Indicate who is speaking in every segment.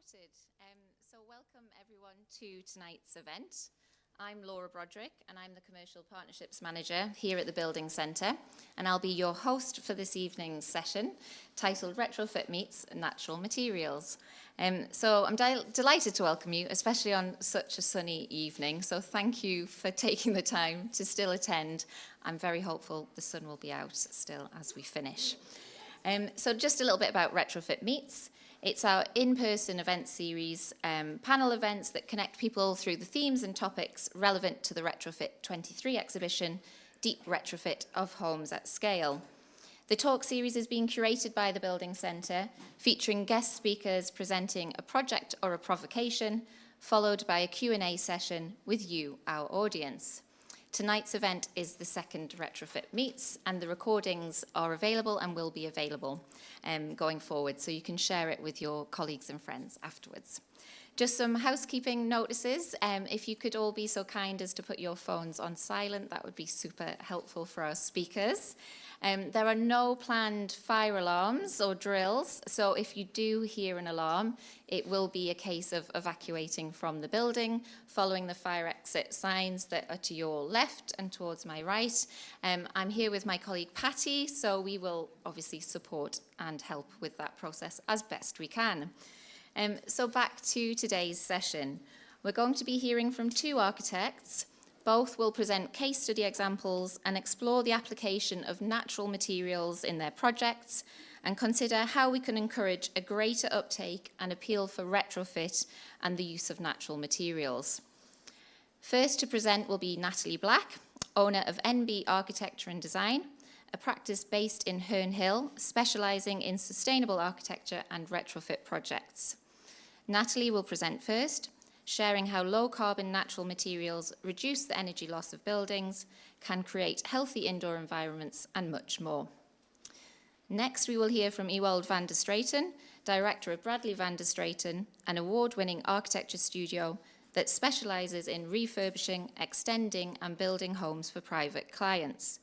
Speaker 1: started. So welcome everyone to tonight's event. I'm Laura Broderick and I'm the Commercial Partnerships Manager here at the Building Centre, and I'll be your host for this evening's session titled Retrofit Meets Natural Materials. So I'm delighted to welcome you, especially on such a sunny evening, so thank you for taking the time to still attend. I'm very hopeful the sun will be out still as we finish. So just a little bit about Retrofit Meets. It's our in-person event series, panel events that connect people through the themes and topics relevant to the Retrofit 23 exhibition, Deep Retrofit of Homes at Scale. The talk series is being curated by the Building Centre, featuring guest speakers presenting a project or a provocation, followed by a Q&A session with you, our audience. Tonight's event is the second Retrofit Meets, and the recordings are available and will be available going forward, so you can share it with your colleagues and friends afterwards. Just some housekeeping notices. If you could all be so kind as to put your phones on silent, that would be super helpful for our speakers. There are no planned fire alarms or drills, so if you do hear an alarm, it will be a case of evacuating from the building, following the fire exit signs that are to your left and towards my right. I'm here with my colleague Patty, so we will obviously support and help with that process as best we can. So back to today's session. We're going to be hearing from two architects. Both will present case study examples and explore the application of natural materials in their projects and consider how we can encourage a greater uptake and appeal for retrofit and the use of natural materials. First to present will be Natalie Black, owner of Enbee Architecture and Design, a practice based in Herne Hill, specialising in sustainable architecture and retrofit projects. Natalie will present first, sharing how low-carbon natural materials reduce the energy loss of buildings, can create healthy indoor environments, and much more. Next, we will hear from Ewald van der Straten, director of Bradley van der Straten, an award-winning architecture studio that specialises in refurbishing, extending, and building homes for private clients.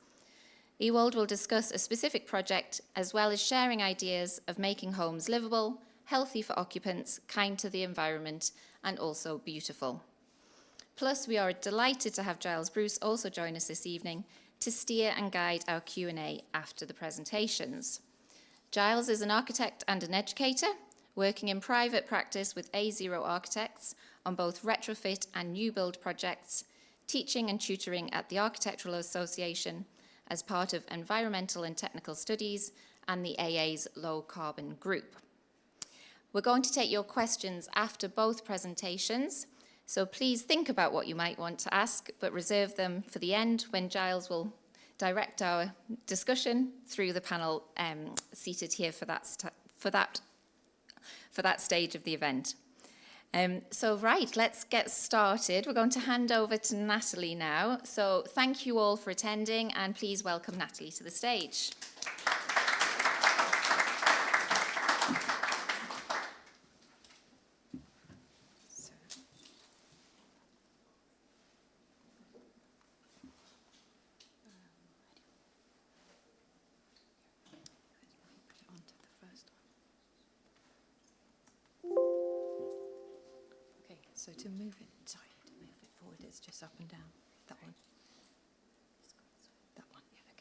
Speaker 1: Ewald will discuss a specific project, as well as sharing ideas of making homes livable, healthy for occupants, kind to the environment, and also beautiful. Plus, we are delighted to have Giles Bruce also join us this evening to steer and guide our Q&A after the presentations. Giles is an architect and an educator, working in private practice with A0 Architects on both retrofit and new build projects, teaching and tutoring at the Architectural Association as part of Environmental and Technical Studies and the AA's Low Carbon Group. We're going to take your questions after both presentations, so please think about what you might want to ask, but reserve them for the end when Giles will direct our discussion through the panel seated here for that stage of the event. So let's get started. We're going to hand over to Natalie now. So thank you all for attending, and please welcome Natalie to the stage.
Speaker 2: So to move it forward, it's just up and down. That one. That one, yeah,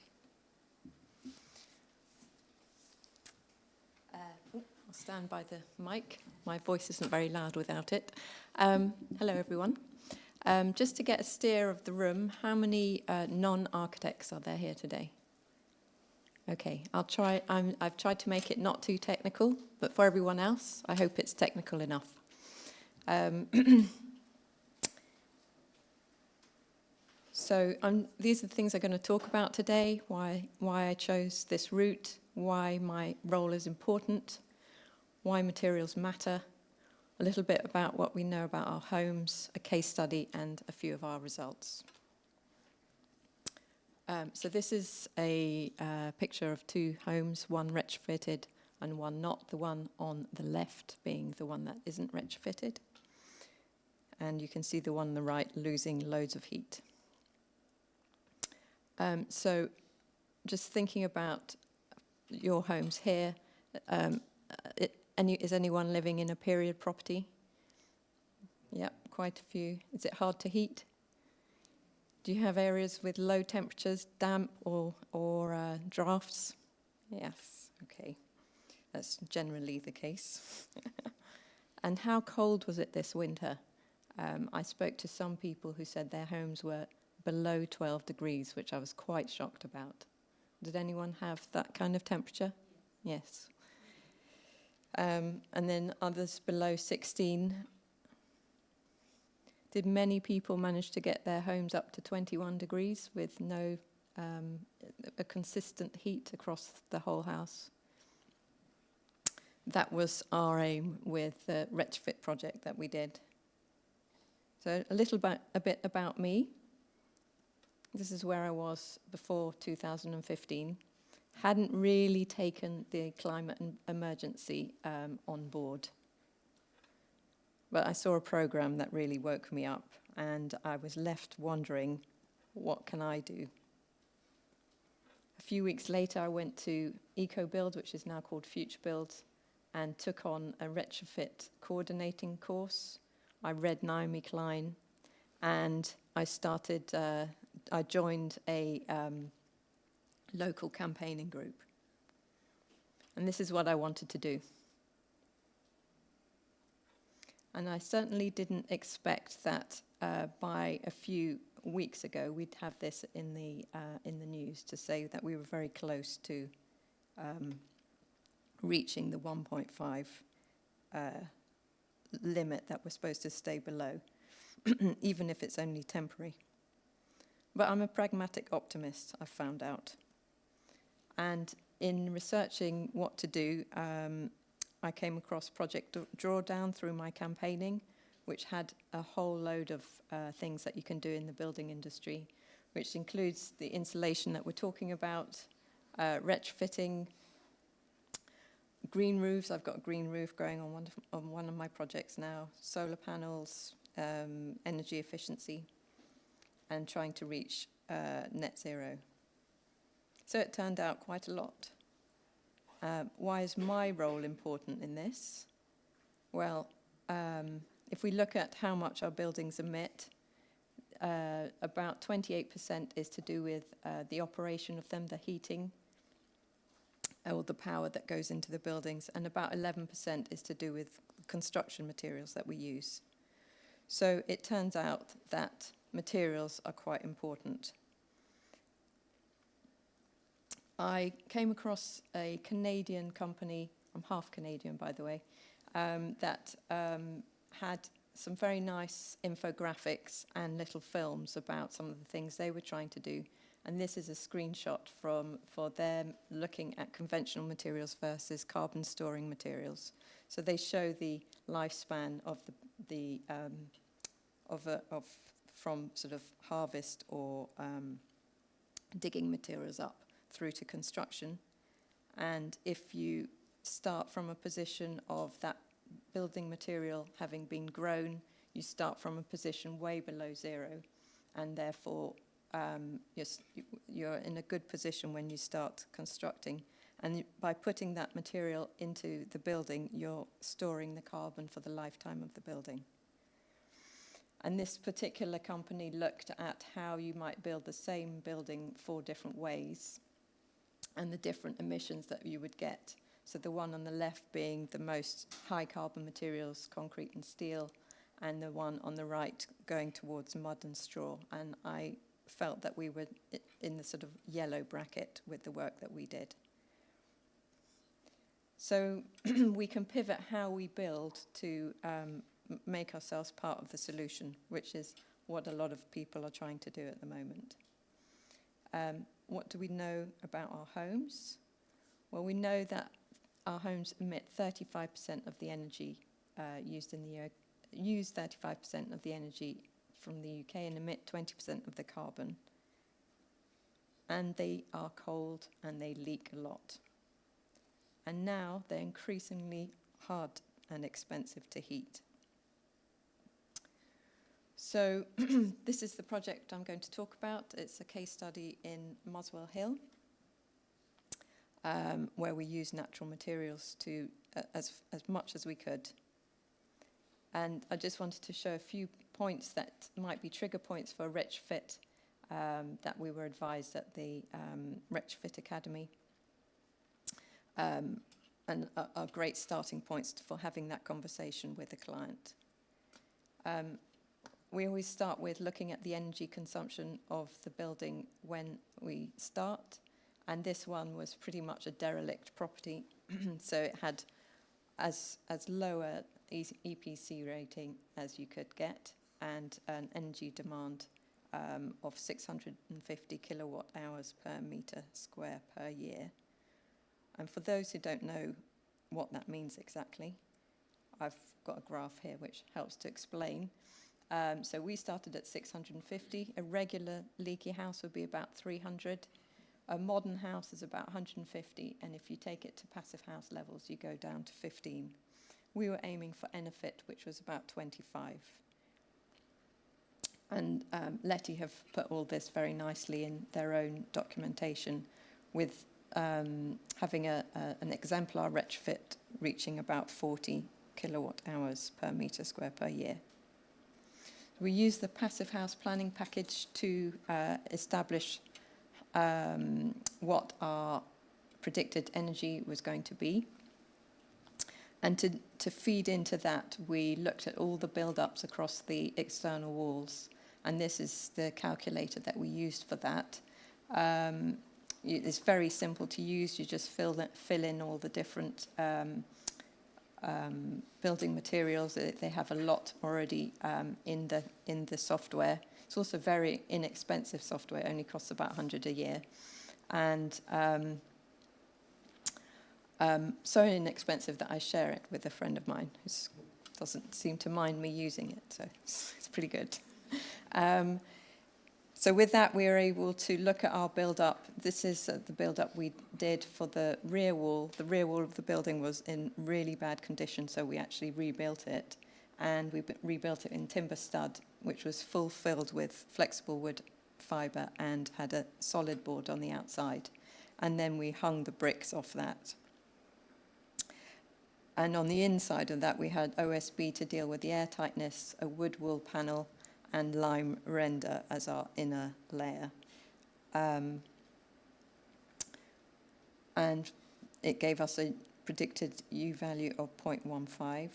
Speaker 2: okay. I'll stand by the mic. My voice isn't very loud without it. Hello, everyone. Just to get a steer of the room, how many non-architects are there here today? Okay, I've tried to make it not too technical, but for everyone else, I hope it's technical enough. So these are the things I'm going to talk about today, why I chose this route, why my role is important, why materials matter, a little bit about what we know about our homes, a case study, and a few of our results. So this is a picture of two homes, one retrofitted and one not, the one on the left being the one that isn't retrofitted. And you can see the one on the right losing loads of heat. So just thinking about your homes here, Is anyone living in a period property? Yeah, quite a few. Is it hard to heat? Do you have areas with low temperatures, damp or drafts? Yes, okay. That's generally the case. And how cold was it this winter? I spoke to some people who said their homes were below 12 degrees, which I was quite shocked about. Did anyone have that kind of temperature? Yes. And then others below 16. Did many people manage to get their homes up to 21 degrees with no a consistent heat across the whole house? That was our aim with the retrofit project that we did. So a bit about me. This is where I was before 2015. Hadn't really taken the climate emergency on board. But I saw a program that really woke me up, and I was left wondering, what can I do? A few weeks later, I went to EcoBuild, which is now called Future Build, and took on a retrofit coordinating course. I read Naomi Klein, and I joined a local campaigning group. And this is what I wanted to do. And I certainly didn't expect that by a few weeks ago we'd have this in the news to say that we were very close to reaching the 1.5 limit that we're supposed to stay below, even if it's only temporary. But I'm a pragmatic optimist, I've found out. And in researching what to do, I came across Project Drawdown through my campaigning, which had a whole load of things that you can do in the building industry, which includes the insulation that we're talking about, retrofitting, green roofs. I've got a green roof going on one of my projects now, solar panels, energy efficiency, and trying to reach net zero. So it turned out quite a lot. Why is my role important in this? Well, if we look at how much our buildings emit, about 28% is to do with the operation of them, the heating, or the power that goes into the buildings, and about 11% is to do with construction materials that we use. So it turns out that materials are quite important. I came across a Canadian company, I'm half Canadian by the way, that had some very nice infographics and little films about some of the things they were trying to do. And this is a screenshot for them looking at conventional materials versus carbon storing materials. So they show the lifespan of from sort of harvest or digging materials up through to construction. And if you start from a position of that building material having been grown, you start from a position way below zero, and therefore you're in a good position when you start constructing. And by putting that material into the building, you're storing the carbon for the lifetime of the building. And this particular company looked at how you might build the same building 4 different ways and the different emissions that you would get. So the one on the left being the most high carbon materials, concrete and steel, and the one on the right going towards mud and straw. And I felt that we were in the sort of yellow bracket with the work that we did. So we can pivot how we build to make ourselves part of the solution, which is what a lot of people are trying to do at the moment. What do we know about our homes? Well, we know that our homes emit 35% of the energy used in the year, use 35% of the energy from the UK and emit 20% of the carbon. And they are cold and they leak a lot. And now they're increasingly hard and expensive to heat. So this is the project I'm going to talk about. It's a case study in Muswell Hill, where we use natural materials to as much as we could. And I just wanted to show a few points that might be trigger points for a retrofit that we were advised at the Retrofit Academy, and are great starting points for having that conversation with the client. We always start with looking at the energy consumption of the building when we start, and this one was pretty much a derelict property, so it had as low a EPC rating as you could get, and an energy demand of 650 kilowatt hours per metre square per year. And for those who don't know what that means exactly, I've got a graph here which helps to explain. So we started at 650. A regular leaky house would be about 300. A modern house is about 150, and if you take it to passive house levels, you go down to 15. We were aiming for Enbee, which was about 25. And Letty have put all this very nicely in their own documentation, with having an exemplar retrofit reaching about 40 kilowatt hours per metre square per year. We used the passive house planning package to establish what our predicted energy was going to be. And to feed into that, we looked at all the build-ups across the external walls. And this is the calculator that we used for that. It's very simple to use. You just fill in all the different building materials. They have a lot already in the software. It's also very inexpensive software. It only costs about $100 a year, and so inexpensive that I share it with a friend of mine who doesn't seem to mind me using it. So it's pretty good. So with that, we are able to look at our build-up. This is the build-up we did for the rear wall. The rear wall of the building was in really bad condition, so we actually rebuilt it. And we rebuilt it in timber stud, which was filled with flexible wood fibre and had a solid board on the outside. And then we hung the bricks off that. And on the inside of that, we had OSB to deal with the airtightness, a wood wool panel, and lime render as our inner layer. And it gave us a predicted U value of 0.15.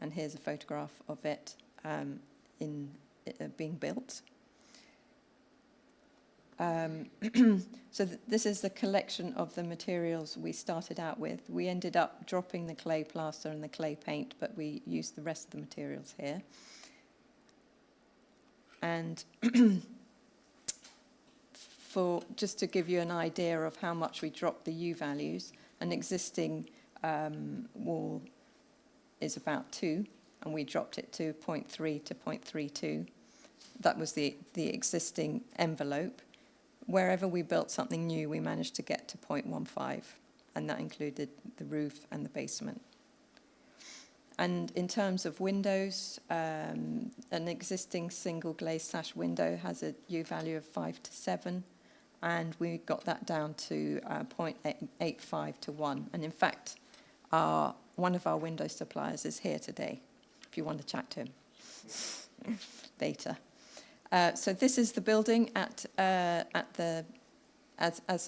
Speaker 2: And here's a photograph of it being built. So this is the collection of the materials we started out with. We ended up dropping the clay plaster and the clay paint, but we used the rest of the materials here. And just to give you an idea of how much we dropped the U values, an existing wall is about 2, and we dropped it to 0.3 to 0.32. That was the existing envelope. Wherever we built something new, we managed to get to 0.15, and that included the roof and the basement. And in terms of windows, an existing single glazed sash window has a U value of 5 to 7, and we got that down to 0.85 to 1. And in fact, one of our window suppliers is here today, if you want to chat to him later. So this is the building as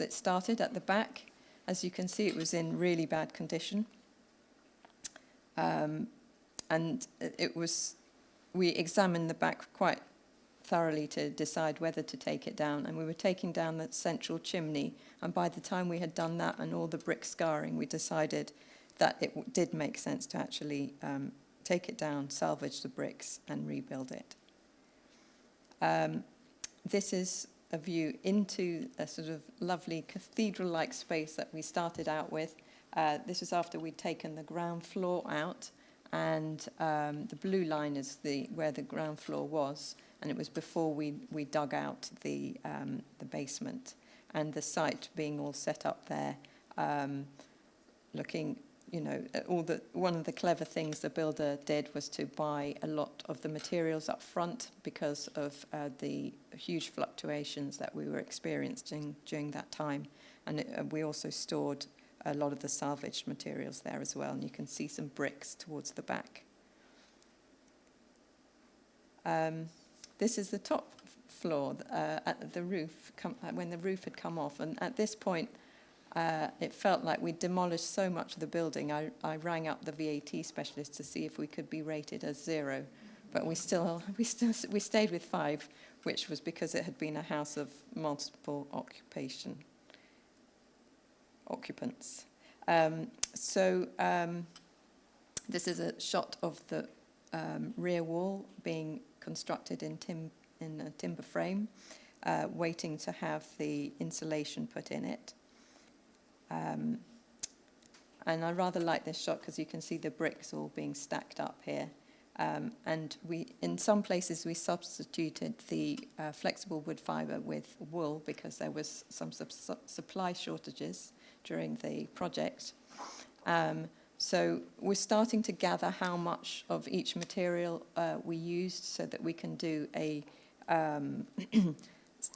Speaker 2: it started at the back. As you can see, it was in really bad condition. And we examined the back quite thoroughly to decide whether to take it down. And we were taking down the central chimney. And by the time we had done that and all the brick scarring, we decided that it did make sense to actually take it down, salvage the bricks, and rebuild it. This is a view into a sort of lovely cathedral-like space that we started out with. This was after we'd taken the ground floor out, and the blue line is where the ground floor was, and it was before we dug out the basement, and the site being all set up there, looking, at one of the clever things the builder did was to buy a lot of the materials up front because of the huge fluctuations that we were experiencing during that time, and we also stored a lot of the salvaged materials there as well, and you can see some bricks towards the back. This is the top floor at the roof, when the roof had come off, and at this point it felt like we'd demolished so much of the building. I rang up the VAT specialist to see if we could be rated as 0, but we stayed with 5, which was because it had been a house of multiple occupants. This is a shot of the rear wall being constructed in a timber frame, waiting to have the insulation put in it. And I rather like this shot because you can see the bricks all being stacked up here. And in some places we substituted the flexible wood fibre with wool because there was some supply shortages during the project. So we're starting to gather how much of each material we used so that we can do a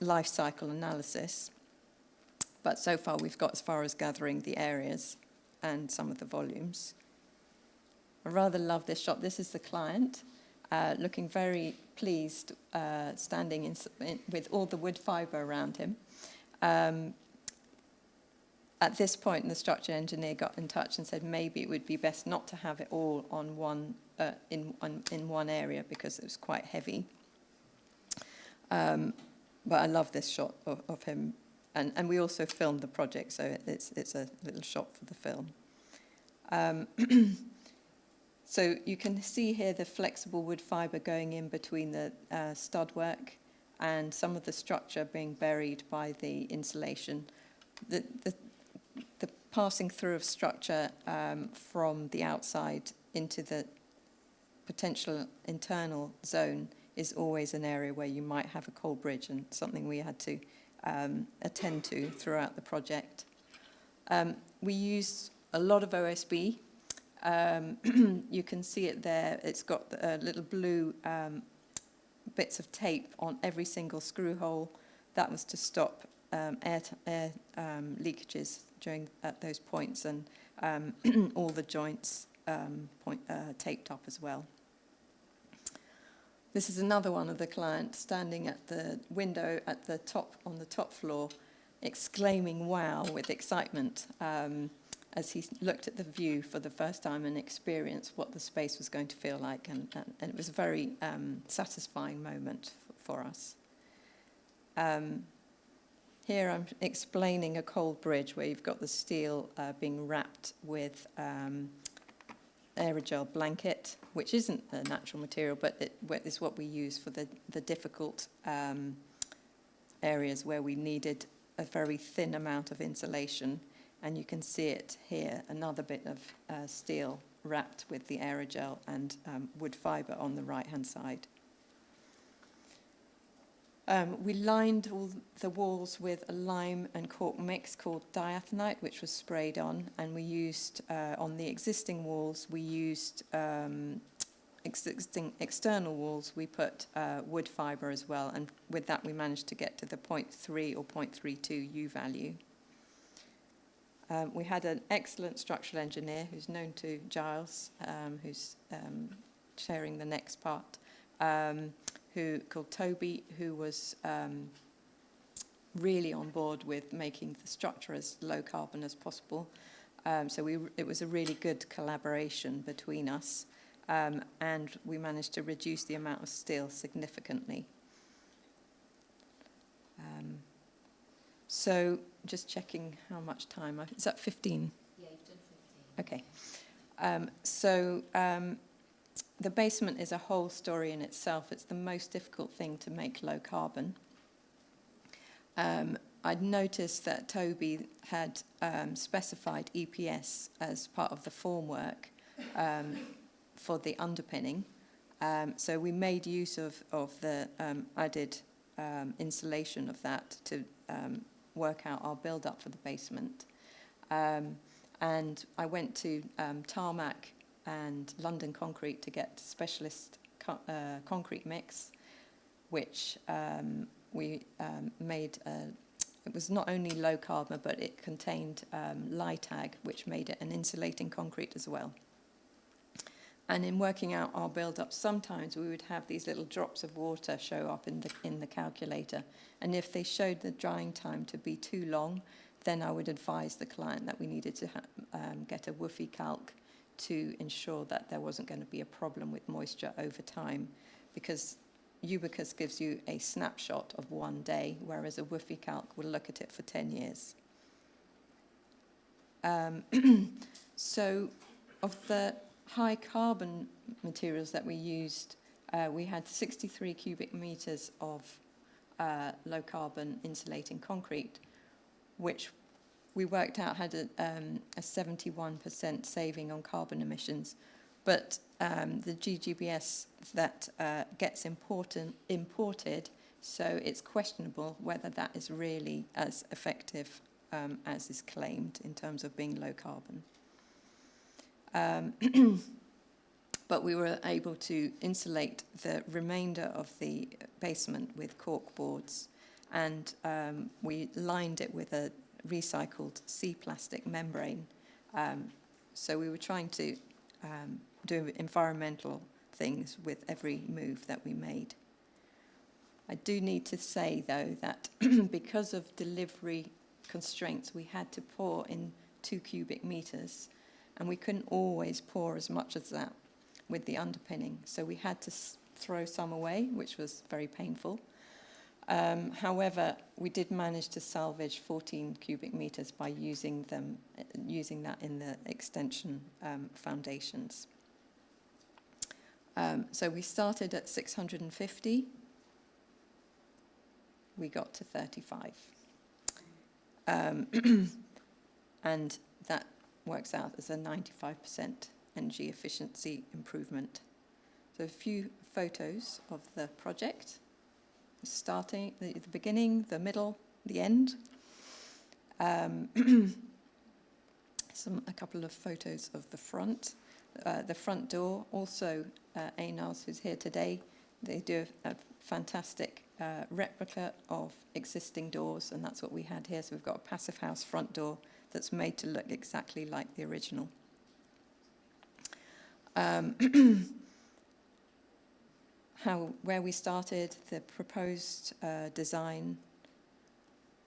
Speaker 2: life cycle analysis. But so far we've got as far as gathering the areas and some of the volumes. I rather love this shot. This is the client looking very pleased, standing with all the wood fibre around him. At this point, the structural engineer got in touch and said maybe it would be best not to have it all on in one area because it was quite heavy. But I love this shot of him, and we also filmed the project, so it's a little shot for the film. So you can see here the flexible wood fibre going in between the stud work and some of the structure being buried by the insulation. The passing through of structure from the outside into the potential internal zone is always an area where you might have a cold bridge, and something we had to attend to throughout the project. We used a lot of OSB. You can see it there. It's got little blue bits of tape on every single screw hole. That was to stop air leakages at those points, and all the joints taped up as well. This is another one of the client standing at the window at the top, on the top floor, exclaiming wow with excitement as he looked at the view for the first time and experienced what the space was going to feel like, and it was a very satisfying moment for us. Here I'm explaining a cold bridge where you've got the steel being wrapped with aerogel blanket, which isn't a natural material, but it is what we use for the difficult areas where we needed a very thin amount of insulation. And you can see it here, another bit of steel wrapped with the aerogel and wood fibre on the right-hand side. We lined all the walls with a lime and cork mix called diathanite, which was sprayed on, and we used, on the existing walls, we used existing external walls, we put wood fibre as well, and with that we managed to get to the 0.3 or 0.32 U value. We had an excellent structural engineer who's known to Giles, who's sharing the next part, called Toby, who was really on board with making the structure as low carbon as possible. So it was a really good collaboration between us, and we managed to reduce the amount of steel significantly. So just checking how much time. Is that 15?
Speaker 1: Yeah, you've done 15.
Speaker 2: Okay. The basement is a whole story in itself. It's the most difficult thing to make low carbon. I'd noticed that Toby had specified EPS as part of the formwork for the underpinning. So we made use of the added insulation of that to work out our build-up for the basement. And I went to Tarmac and London Concrete to get specialist concrete mix, which we made it was not only low carbon, but it contained LiTag, which made it an insulating concrete as well. And in working out our build-up, sometimes we would have these little drops of water show up in the calculator. And if they showed the drying time to be too long, then I would advise the client that we needed to get a woofy calc to ensure that there wasn't going to be a problem with moisture over time, because Ubicus gives you a snapshot of 1 day, whereas a woofy calc will look at it for 10 years. So of the high carbon materials that we used, we had 63 cubic meters of low carbon insulating concrete, which we worked out had a 71% saving on carbon emissions. But the GGBS that gets imported, so it's questionable whether that is really as effective as is claimed in terms of being low carbon. But we were able to insulate the remainder of the basement with cork boards, and we lined it with a recycled C plastic membrane. So we were trying to do environmental things with every move that we made. I do need to say, though, that because of delivery constraints, we had to pour in 2 cubic meters, and we couldn't always pour as much as that with the underpinning. So we had to throw some away, which was very painful. However, we did manage to salvage 14 cubic meters by using that in the extension foundations. So we started at 650. We got to 35. And that works out as a 95% energy efficiency improvement. So a few photos of the project, starting the beginning, the middle, the end. A couple of photos of the front. The front door, also Einars, who's here today, they do a fantastic replica of existing doors, and that's what we had here. So we've got a passive house front door that's made to look exactly like the original. Where we started, the proposed design,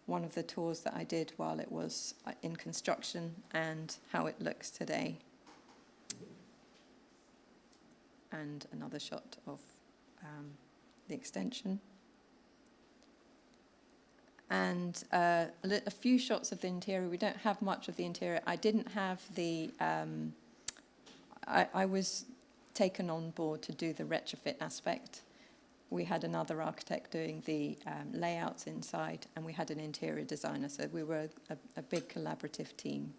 Speaker 2: one of the tours that I did while it was in construction, and how it looks today. And another shot of the extension. And a few shots of the interior. We don't have much of the interior. I didn't have the... I was taken on board to do the retrofit aspect. We had another architect doing the layouts inside, and we had an interior designer, so we were a big collaborative team.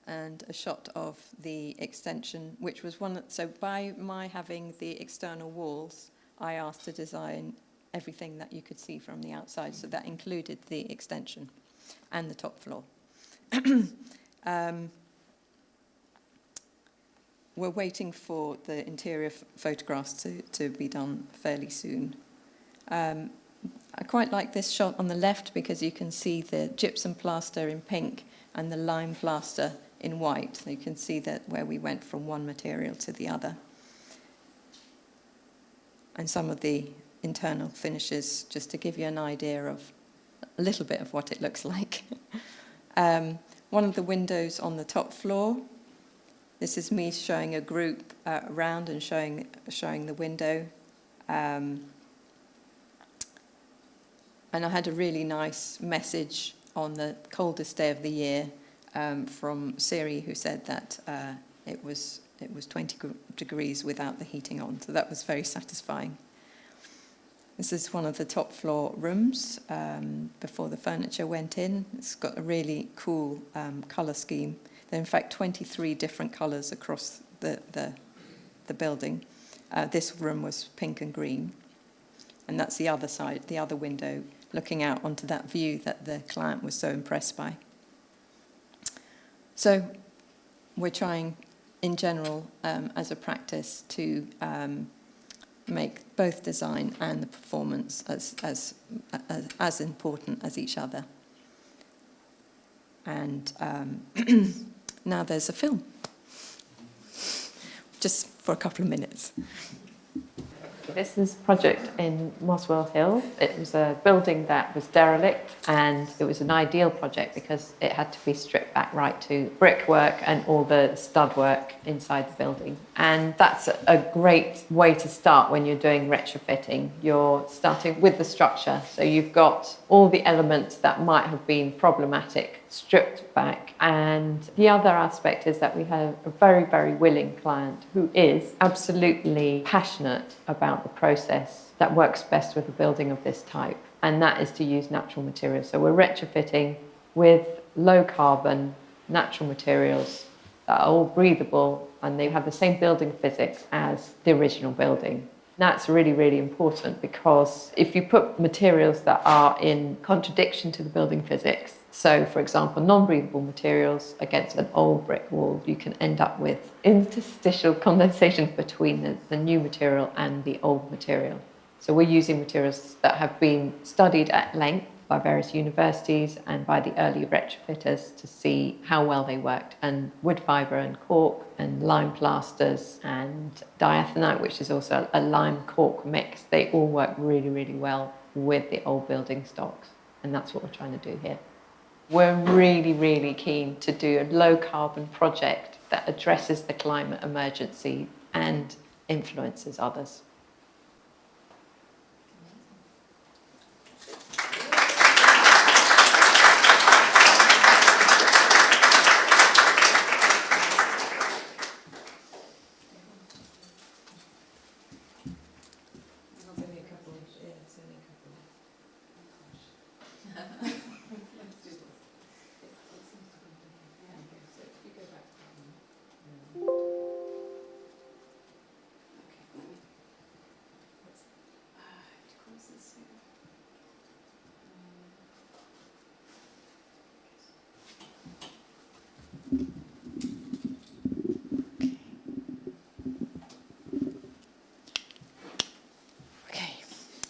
Speaker 2: And a shot of the extension, which was so by my having the external walls, I asked to design everything that you could see from the outside, so that included the extension and the top floor. We're waiting for the interior photographs to be done fairly soon. I quite like this shot on the left because you can see the gypsum plaster in pink and the lime plaster in white. So you can see that where we went from one material to the other. And some of the internal finishes, just to give you an idea of a little bit of what it looks like. One of the windows on the top floor. This is me showing a group around and showing the window. And I had a really nice message on the coldest day of the year from Siri, who said that it was 20 degrees without the heating on. So that was very satisfying. This is one of the top floor rooms before the furniture went in. It's got a really cool colour scheme. There are in fact 23 different colours across the building. This room was pink and green. And that's the other side, the other window, looking out onto that view that the client was so impressed by. So we're trying, in general, as a practice, to make both design and the performance as important as each other. And now there's a film, just for a couple of minutes.
Speaker 3: This is a project in Moswell Hill. It was a building that was derelict, and it was an ideal project because it had to be stripped back right to brickwork and all the stud work inside the building. And that's a great way to start when you're doing retrofitting. You're starting with the structure, so you've got all the elements that might have been problematic stripped back. And the other aspect is that we have a very, very willing client who is absolutely passionate about the process that works best with a building of this type, and that is to use natural materials. So we're retrofitting with low carbon natural materials that are all breathable, and they have the same building physics as the original building. That's really, really important, because if you put materials that are in contradiction to the building physics, so for example, non-breathable materials against an old brick wall, you can end up with interstitial condensation between the new material and the old material. So we're using materials that have been studied at length by various universities and by the early retrofitters to see how well they worked. And wood fibre and cork and lime plasters and diathanite, which is also a lime cork mix, they all work really, really well with the old building stocks. And that's what we're trying to do here. We're really, really keen to do a low carbon project that addresses the climate emergency and influences others.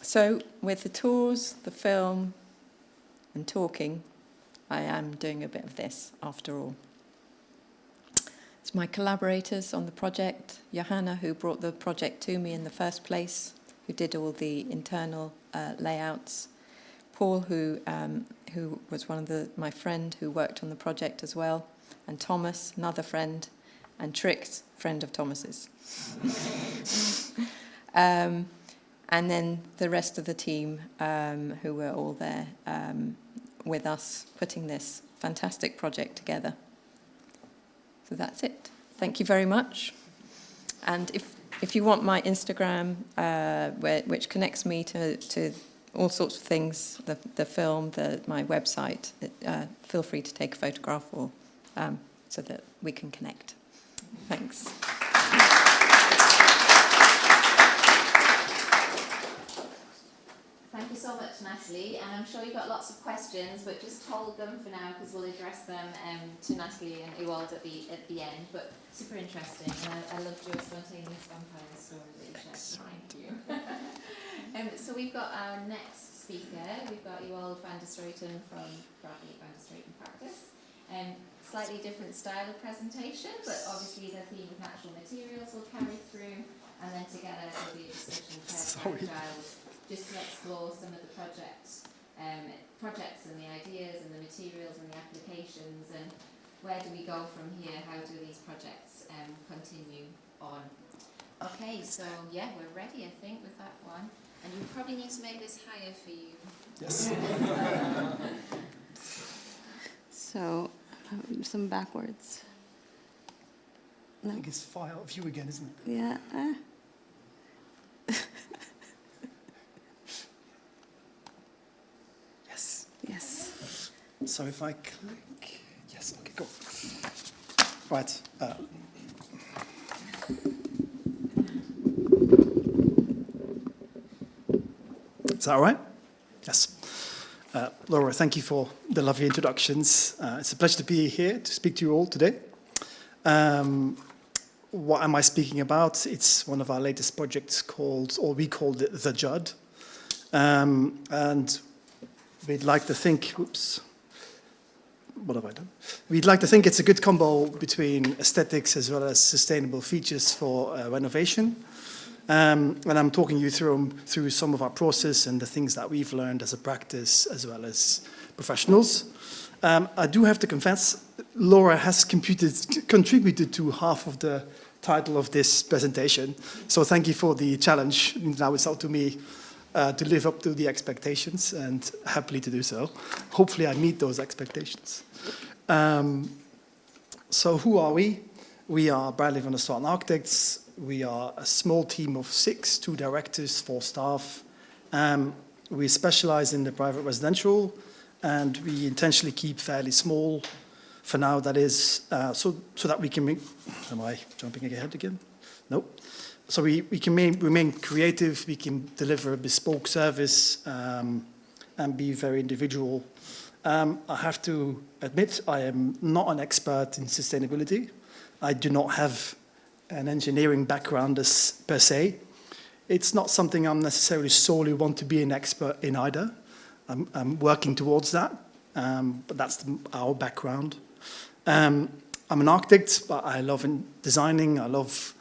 Speaker 2: So with the tours, the film and talking, I am doing a bit of this after all. It's my collaborators on the project, Johanna, who brought the project to me in the first place, who did all the internal layouts, Paul, who was my friend who worked on the project as well, and Thomas, another friend, and Trix, friend of Thomas's. And then the rest of the team who were all there with us putting this fantastic project together. So that's it. Thank you very much. And if you want my Instagram, which connects me to all sorts of things, the film, my website, feel free to take a photograph or so that we can connect. Thanks.
Speaker 1: Thank you so much, Natalie, and I'm sure you've got lots of questions, but just hold them for now because we'll address them to Natalie and Ewald at the end. But super interesting, and I loved your spontaneous vampire story that you shared. Thank you. So we've got our next speaker. We've got Ewald van der Straeten from Bradley van der Straeten Practice. Slightly different style of presentation, but obviously the theme of natural materials will carry through, and then together there'll be a discussion just to explore some of the projects and the ideas and the materials and the applications, and where do we go from here? How do these projects continue on? Okay, so yeah, we're ready, I think, with that one. And you probably need to make this higher for you.
Speaker 4: Yes.
Speaker 5: So, some backwards.
Speaker 4: I think it's fire of you again, isn't it?
Speaker 5: Yeah.
Speaker 4: Yes.
Speaker 5: Yes.
Speaker 4: So if I click, yes, okay, go. Right. Is that all right? Yes. Laura, thank you for the lovely introductions. It's a pleasure to be here to speak to you all today. what am I speaking about? It's one of our latest projects called, or we called it The Judd. And we'd like to think, oops, what have I done? We'd like to think it's a good combo between aesthetics as well as sustainable features for renovation. And I'm talking you through some of our process and the things that we've learned as a practice as well as professionals. I do have to confess, Laura has contributed to half of the title of this presentation. So thank you for the challenge. Now it's up to me to live up to the expectations, and happily to do so. Hopefully I meet those expectations. So who are we? We are Bradley van der Straten Architects. We are a small team of 6, 2 directors, 4 staff. We specialize in the private residential, and we intentionally keep fairly small for now, that is, so that we can make, am I jumping ahead again? Nope. So we can remain creative, we can deliver a bespoke service, and be very individual. I have to admit, I am not an expert in sustainability. I do not have an engineering background per se. It's not something I'm necessarily solely want to be an expert in either. I'm working towards that, but that's our background. I'm an architect, but I love designing, I love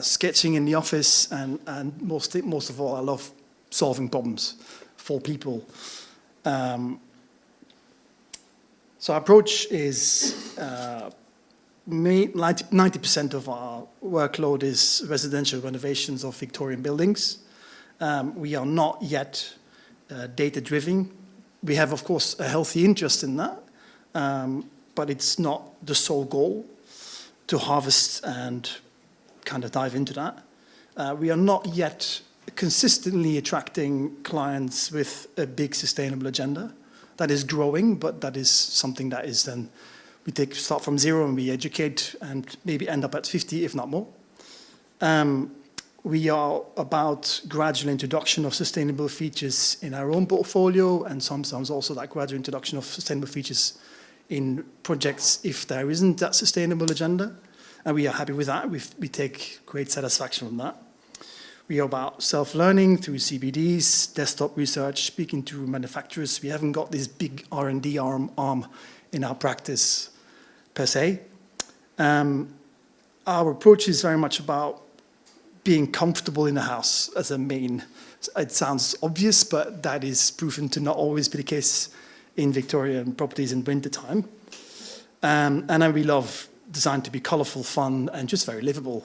Speaker 4: sketching in the office, and most of all, I love solving problems for people. So our approach is 90% of our workload is residential renovations of Victorian buildings. We are not yet data-driven. We have, of course, a healthy interest in that, but it's not the sole goal to harvest and kind of dive into that. We are not yet consistently attracting clients with a big sustainable agenda. That is growing, but that is something that is then, we start from 0 and we educate and maybe end up at 50, if not more. We are about gradual introduction of sustainable features in our own portfolio, and sometimes also that gradual introduction of sustainable features in projects if there isn't that sustainable agenda. And we are happy with that. We take great satisfaction from that. We are about self-learning through CBDs, desktop research, speaking to manufacturers. We haven't got this big R&D arm in our practice per se. Our approach is very much about being comfortable in the house as a main. It sounds obvious, but that is proven to not always be the case in Victorian properties in wintertime. And then we love design to be colorful, fun, and just very livable.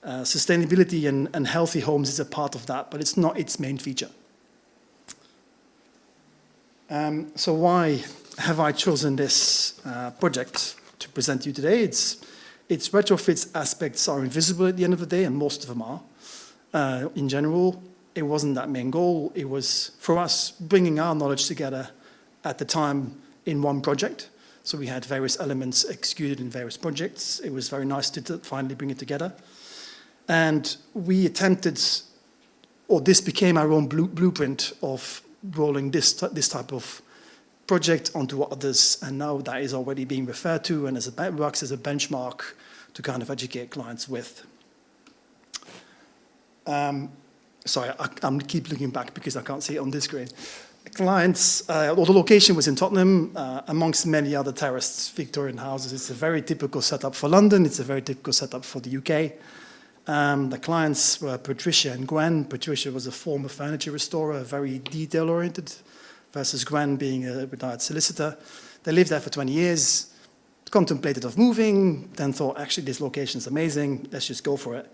Speaker 4: Sustainability and healthy homes is a part of that, but it's not its main feature. So why have I chosen this project to present to you today? Its retrofits aspects are invisible at the end of the day, and most of them are. In general, it wasn't that main goal. It was, for us, bringing our knowledge together at the time in one project. So we had various elements executed in various projects. It was very nice to finally bring it together. And we attempted, or this became our own blueprint of rolling this type of project onto others, and now that is already being referred to and works as a benchmark to kind of educate clients with. Sorry, I keep looking back because I can't see it on this screen. Clients, well, the location was in Tottenham, amongst many other terraced Victorian houses. It's a very typical setup for London. It's a very typical setup for the UK. The clients were Patricia and Gwen. Patricia was a former furniture restorer, very detail-oriented, versus Gwen being a retired solicitor. They lived there for 20 years, contemplated of moving, then thought, actually, this location is amazing, let's just go for it.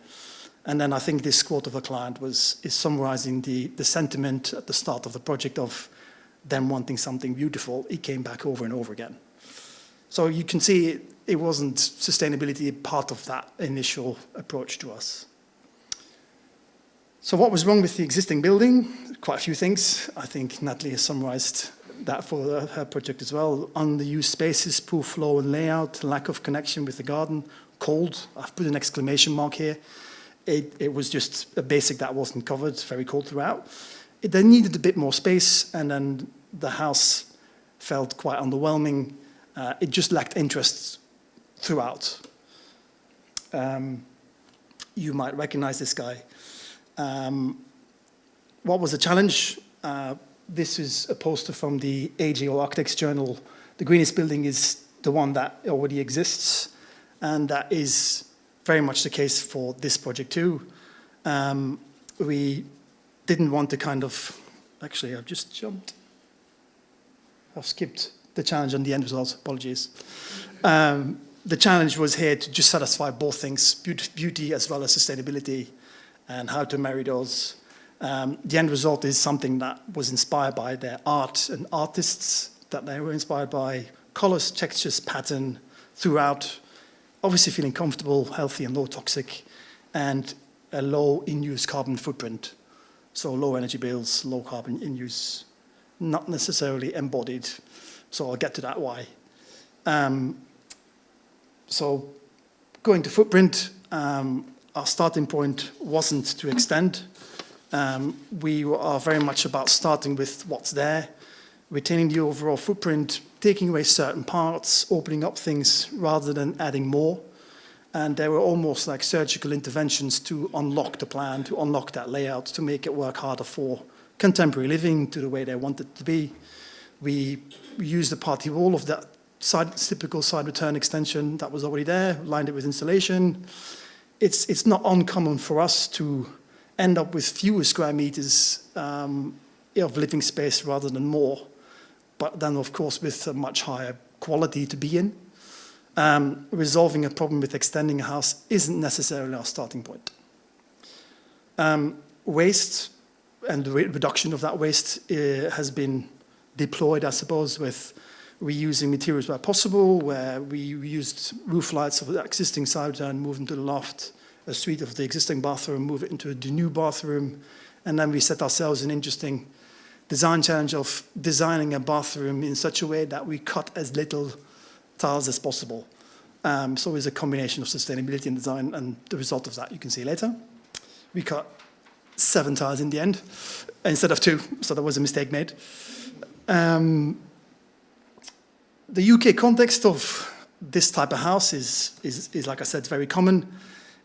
Speaker 4: And then I think this quote of a client is summarizing the sentiment at the start of the project of them wanting something beautiful. It came back over and over again. So you can see it wasn't sustainability part of that initial approach to us. So what was wrong with the existing building? Quite a few things. I think Natalie has summarized that for her project as well. Underused spaces, poor flow and layout, lack of connection with the garden, cold. I've put an exclamation mark here. It was just a basic that wasn't covered, very cold throughout. They needed a bit more space, and then the house felt quite underwhelming. It just lacked interest throughout. you might recognize this guy. What was the challenge? This is a poster from the AGO Architects Journal. The greenest building is the one that already exists, and that is very much the case for this project too. We didn't want to kind of, actually I've just jumped. I've skipped the challenge on the end results, apologies. The challenge was here to just satisfy both things, beauty as well as sustainability, and how to marry those. The end result is something that was inspired by their art and artists that they were inspired by, colors, textures, pattern throughout, obviously feeling comfortable, healthy and low toxic, and a low in-use carbon footprint. So low energy bills, low carbon in-use, not necessarily embodied. So I'll get to that why. So going to footprint, our starting point wasn't to extend. We are very much about starting with what's there, retaining the overall footprint, taking away certain parts, opening up things rather than adding more. And there were almost like surgical interventions to unlock the plan, to unlock that layout, to make it work harder for contemporary living to the way they want it to be. We used the party wall of that typical side return extension that was already there, lined it with insulation. It's not uncommon for us to end up with fewer square meters of living space rather than more, but then of course with a much higher quality to be in. Resolving a problem with extending a house isn't necessarily our starting point. Waste and the reduction of that waste has been deployed, I suppose, with reusing materials where possible, where we used roof lights of the existing side and moved them to the loft, a suite of the existing bathroom, move it into the new bathroom, and then we set ourselves an interesting design challenge of designing a bathroom in such a way that we cut as little tiles as possible. So it's a combination of sustainability and design, and the result of that you can see later. We cut 7 tiles in the end, instead of 2, so there was a mistake made. The UK context of this type of house is like I said, very common.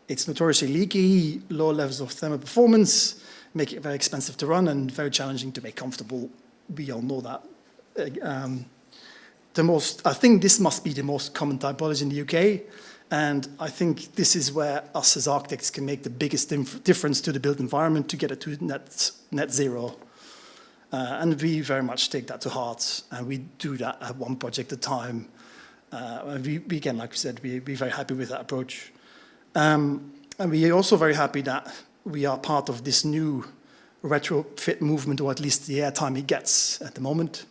Speaker 4: It's notoriously leaky, low levels of thermal performance, make it very expensive to run and very challenging to make comfortable. We all know that. I think this must be the most common typology in the UK, and I think this is where us as architects can make the biggest difference to the built environment to get it to net zero. And we very much take that to heart, and we do that at one project at a time. We again, like we said, we're very happy with that approach. And we are also very happy that we are part of this new retrofit movement, or at least the airtime it gets at the moment,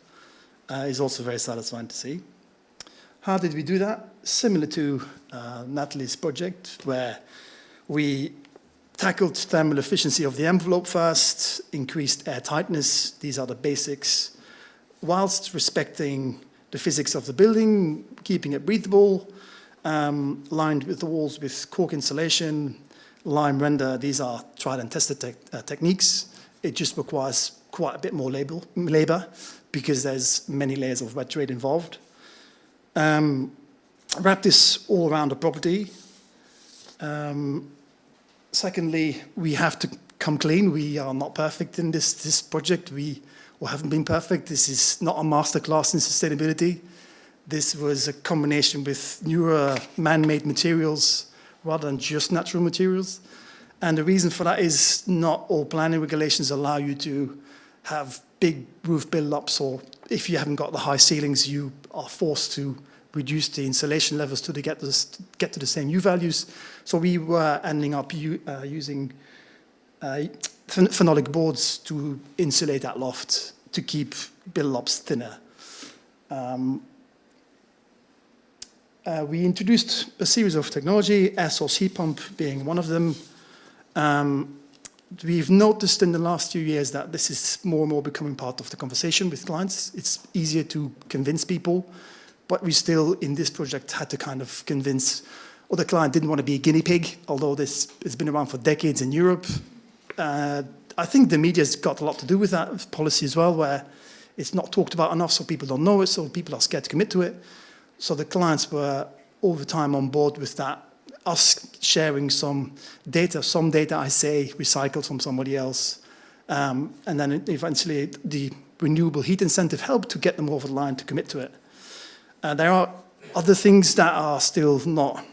Speaker 4: is also very satisfying to see. How did we do that? Similar to Natalie's project, where we tackled thermal efficiency of the envelope first, increased air tightness, these are the basics, whilst respecting the physics of the building, keeping it breathable, lined with the walls with cork insulation, lime render, these are tried and tested techniques. It just requires quite a bit more labor because there's many layers of wet trade involved. Wrap this all around the property. Secondly, we have to come clean. We are not perfect in this project. We haven't been perfect. This is not a masterclass in sustainability. This was a combination with newer man-made materials rather than just natural materials. And the reason for that is not all planning regulations allow you to have big roof build-ups, or if you haven't got the high ceilings, you are forced to reduce the insulation levels to get to the same U values. So we were ending up using phenolic boards to insulate that loft to keep build-ups thinner. We introduced a series of technology, air source heat pump being one of them. We've noticed in the last few years that this is more and more becoming part of the conversation with clients. It's easier to convince people, but we still, in this project, had to kind of convince, or the client didn't want to be a guinea pig, although this has been around for decades in Europe. I think the media's got a lot to do with that policy as well, where it's not talked about enough, so people don't know it, so people are scared to commit to it. So the clients were all the time on board with that us sharing some data I say recycled from somebody else, and then eventually the renewable heat incentive helped to get them over the line to commit to it. There are other things that are still not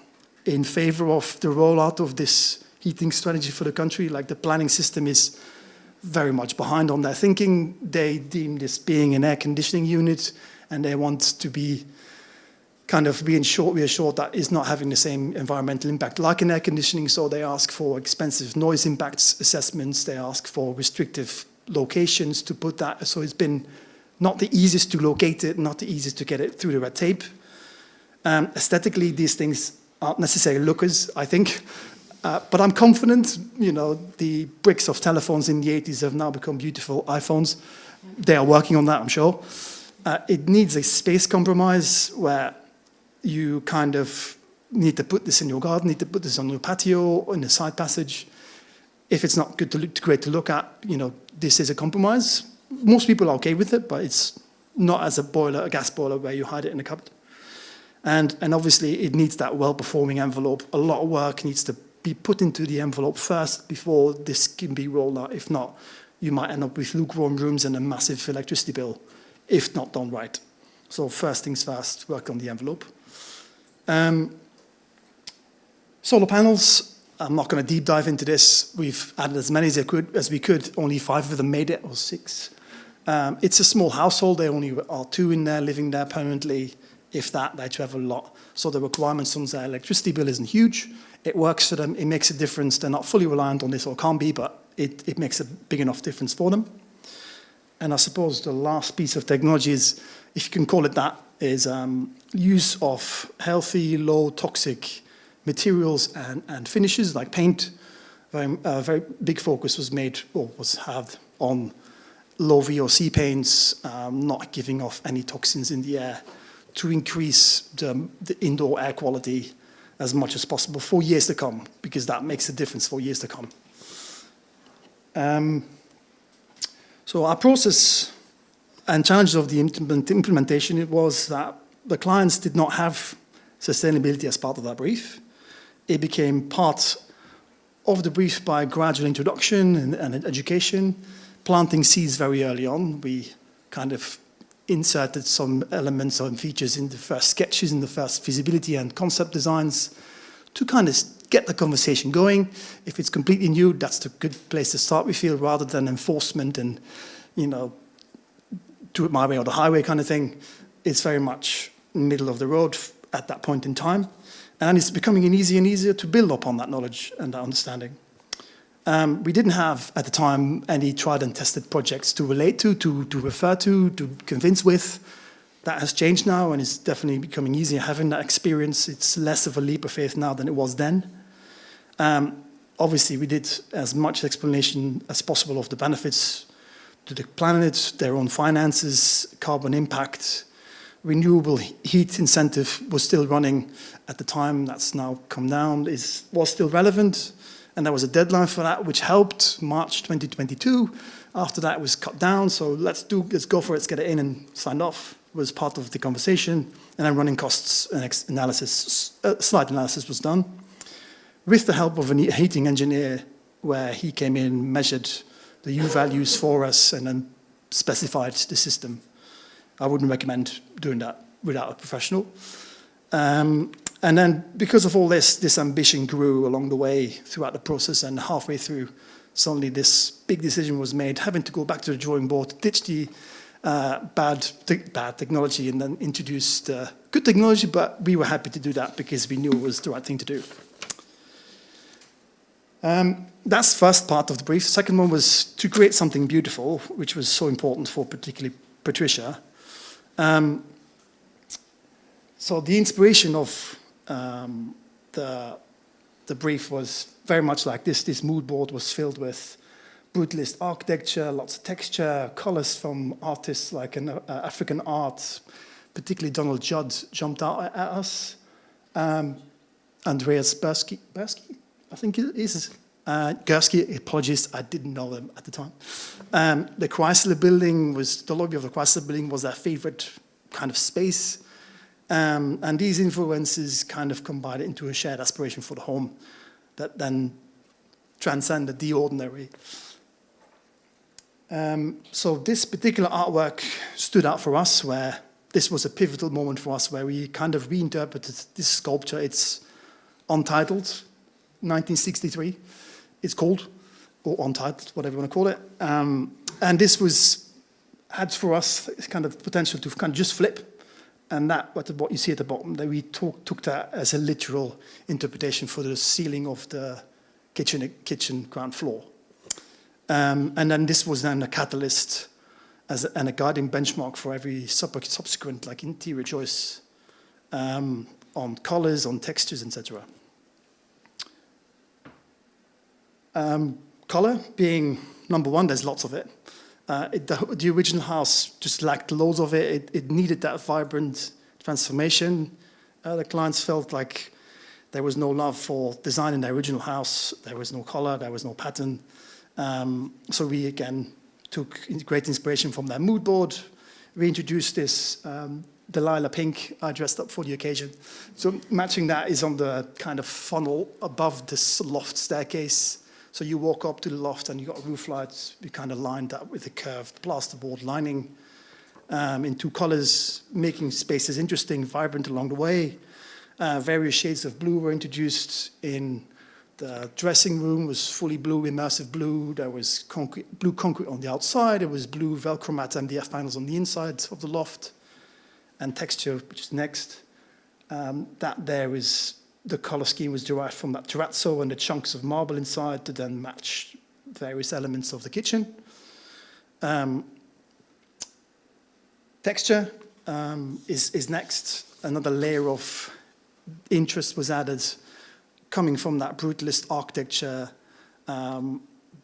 Speaker 4: in favor of the rollout of this heating strategy for the country, like the planning system is very much behind on their thinking. They deem this being an air conditioning unit, and they want to be kind of reassured that it's not having the same environmental impact like an air conditioning, so they ask for expensive noise impacts assessments, they ask for restrictive locations to put that, so it's been not the easiest to locate it, not the easiest to get it through the red tape. Aesthetically, these things aren't necessarily lookers, I think, but I'm confident, you know, the bricks of telephones in the 80s have now become beautiful iPhones. They are working on that, I'm sure. It needs a space compromise where you kind of need to put this in your garden, need to put this on your patio, in the side passage. If it's not great to look at, you know, this is a compromise. Most people are okay with it, but it's not as a gas boiler where you hide it in a cupboard. And obviously it needs that well-performing envelope. A lot of work needs to be put into the envelope first before this can be rolled out. If not, you might end up with lukewarm rooms and a massive electricity bill, if not done right. So first things first, work on the envelope. Solar panels, I'm not going to deep dive into this. We've added as many as we could. Only 5 of them made it, or 6. It's a small household. There only are 2 in there living there permanently. If that, they travel a lot. So the requirements on their electricity bill isn't huge. It works for them. It makes a difference. They're not fully reliant on this, or can't be, but it makes a big enough difference for them. And I suppose the last piece of technology is, if you can call it that, is use of healthy, low toxic materials and finishes like paint. Very big focus was made, or was had, on low VOC paints, not giving off any toxins in the air, to increase the indoor air quality as much as possible for years to come, because that makes a difference for years to come. So our process and challenges of the implementation, it was that the clients did not have sustainability as part of that brief. It became part of the brief by gradual introduction and education, planting seeds very early on. We kind of inserted some elements and features in the first sketches, in the first feasibility and concept designs, to kind of get the conversation going. If it's completely new, that's the good place to start, we feel, rather than enforcement and, you know, do it my way or the highway kind of thing. It's very much middle of the road at that point in time. And it's becoming easier and easier to build upon that knowledge and that understanding. We didn't have, at the time, any tried and tested projects to relate to refer to convince with. That has changed now, and it's definitely becoming easier having that experience. It's less of a leap of faith now than it was then. Obviously, we did as much explanation as possible of the benefits to the planet, their own finances, carbon impact. Renewable heat incentive was still running at the time. That's now come down. Was still relevant, and there was a deadline for that, which helped, March 2022. After that, it was cut down. So let's go for it. Let's get it in and signed off. Was part of the conversation, and then running costs and analysis, slide analysis was done with the help of a heating engineer, where he came in, measured the U values for us, and then specified the system. I wouldn't recommend doing that without a professional. And then because of all this ambition grew along the way throughout the process, and halfway through, suddenly this big decision was made, having to go back to the drawing board, ditch the bad technology, and then introduce the good technology, but we were happy to do that because we knew it was the right thing to do. That's the first part of the brief. The second one was to create something beautiful, which was so important for particularly Patricia. So the inspiration of the brief was very much like this. This mood board was filled with brutalist architecture, lots of texture, colors from artists like African art, particularly Donald Judd jumped out at us. Andreas Gursky, I think it is. Gursky, apologies, I didn't know them at the time. The Chrysler building the lobby of the Chrysler building was their favorite kind of space. And these influences kind of combine into a shared aspiration for the home that then transcended the ordinary. So this particular artwork stood out for us, where this was a pivotal moment for us, where we kind of reinterpreted this sculpture. It's untitled, 1963, it's called, or untitled, whatever you want to call it. And this had for us kind of potential to kind of just flip. And that, what you see at the bottom, that we took that as a literal interpretation for the ceiling of the kitchen ground floor. And then this was then a catalyst and a guiding benchmark for every subsequent like interior choice on colors, on textures, etc. Color being number one, there's lots of it. The original house just lacked loads of it. It needed that vibrant transformation. The clients felt like there was no love for design in the original house. There was no color, there was no pattern. So we, again, took great inspiration from that mood board. We introduced this Delilah pink I dressed up for the occasion. So matching that is on the kind of funnel above this loft staircase. So you walk up to the loft and you got roof lights. We kind of lined that with a curved plasterboard lining in two colors, making spaces interesting, vibrant along the way. Various shades of blue were introduced in the dressing room. Was fully blue, immersive blue. There was blue concrete on the outside. There was blue Velcro mat MDF panels on the inside of the loft. And texture, which is next. That there is, the color scheme was derived from that terrazzo and the chunks of marble inside to then match various elements of the kitchen. Texture is next. Another layer of interest was added coming from that brutalist architecture.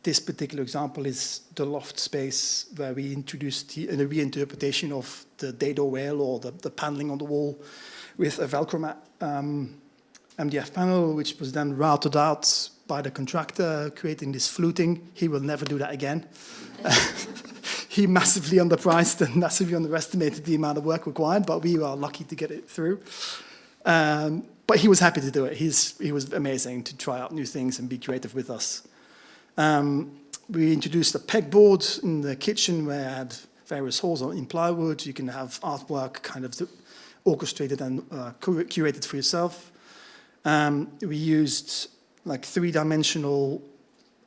Speaker 4: This particular example is the loft space where we introduced a reinterpretation of the dado rail or the paneling on the wall with a Velcro mat MDF panel, which was then routed out by the contractor, creating this fluting. He will never do that again. He massively underpriced and massively underestimated the amount of work required, but we are lucky to get it through. But he was happy to do it. He was amazing to try out new things and be creative with us. We introduced a pegboard in the kitchen where I had various holes in plywood. You can have artwork kind of orchestrated and curated for yourself. We used like three-dimensional,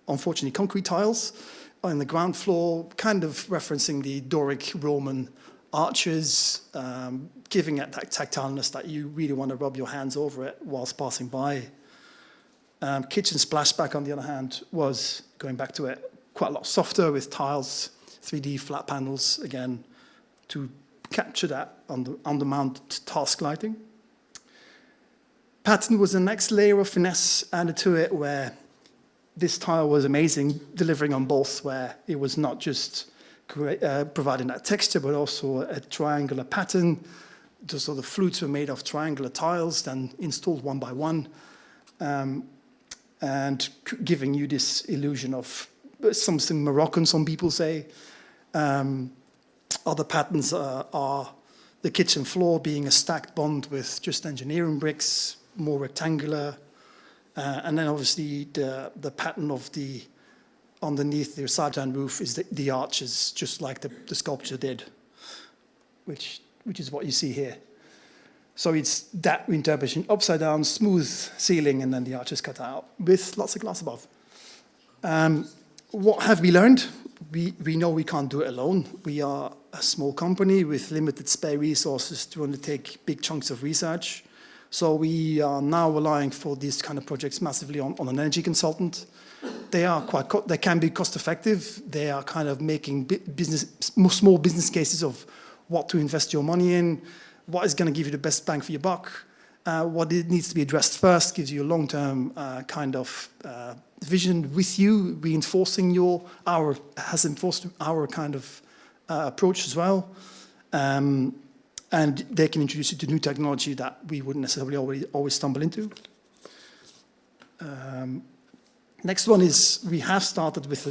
Speaker 4: unfortunately, concrete tiles on the ground floor, kind of referencing the Doric Roman arches, giving it that tactileness that you really want to rub your hands over it whilst passing by. Kitchen splashback, on the other hand, was, going back to it, quite a lot softer with tiles, 3D flat panels, again, to capture that on the mount task lighting. Pattern was the next layer of finesse added to it, where this tile was amazing, delivering on both, where it was not just providing that texture, but also a triangular pattern. So the flutes were made of triangular tiles, then installed one by one, and giving you this illusion of something Moroccan, some people say. Other patterns are the kitchen floor being a stacked bond with just engineering bricks, more rectangular, and then obviously the pattern of the underneath the side-turn roof is the arches, just like the sculpture did, which is what you see here. So it's that interpretation, upside down, smooth ceiling, and then the arches cut out with lots of glass above. What have we learned? We know we can't do it alone. We are a small company with limited spare resources to undertake big chunks of research. So we are now relying for these kind of projects massively on an energy consultant. They can be cost effective. They are kind of making small business cases of what to invest your money in, what is going to give you the best bang for your buck, what needs to be addressed first, gives you a long-term kind of vision with you, reinforcing has enforced our kind of approach as well. And they can introduce you to new technology that we wouldn't necessarily always stumble into. Next one is we have started with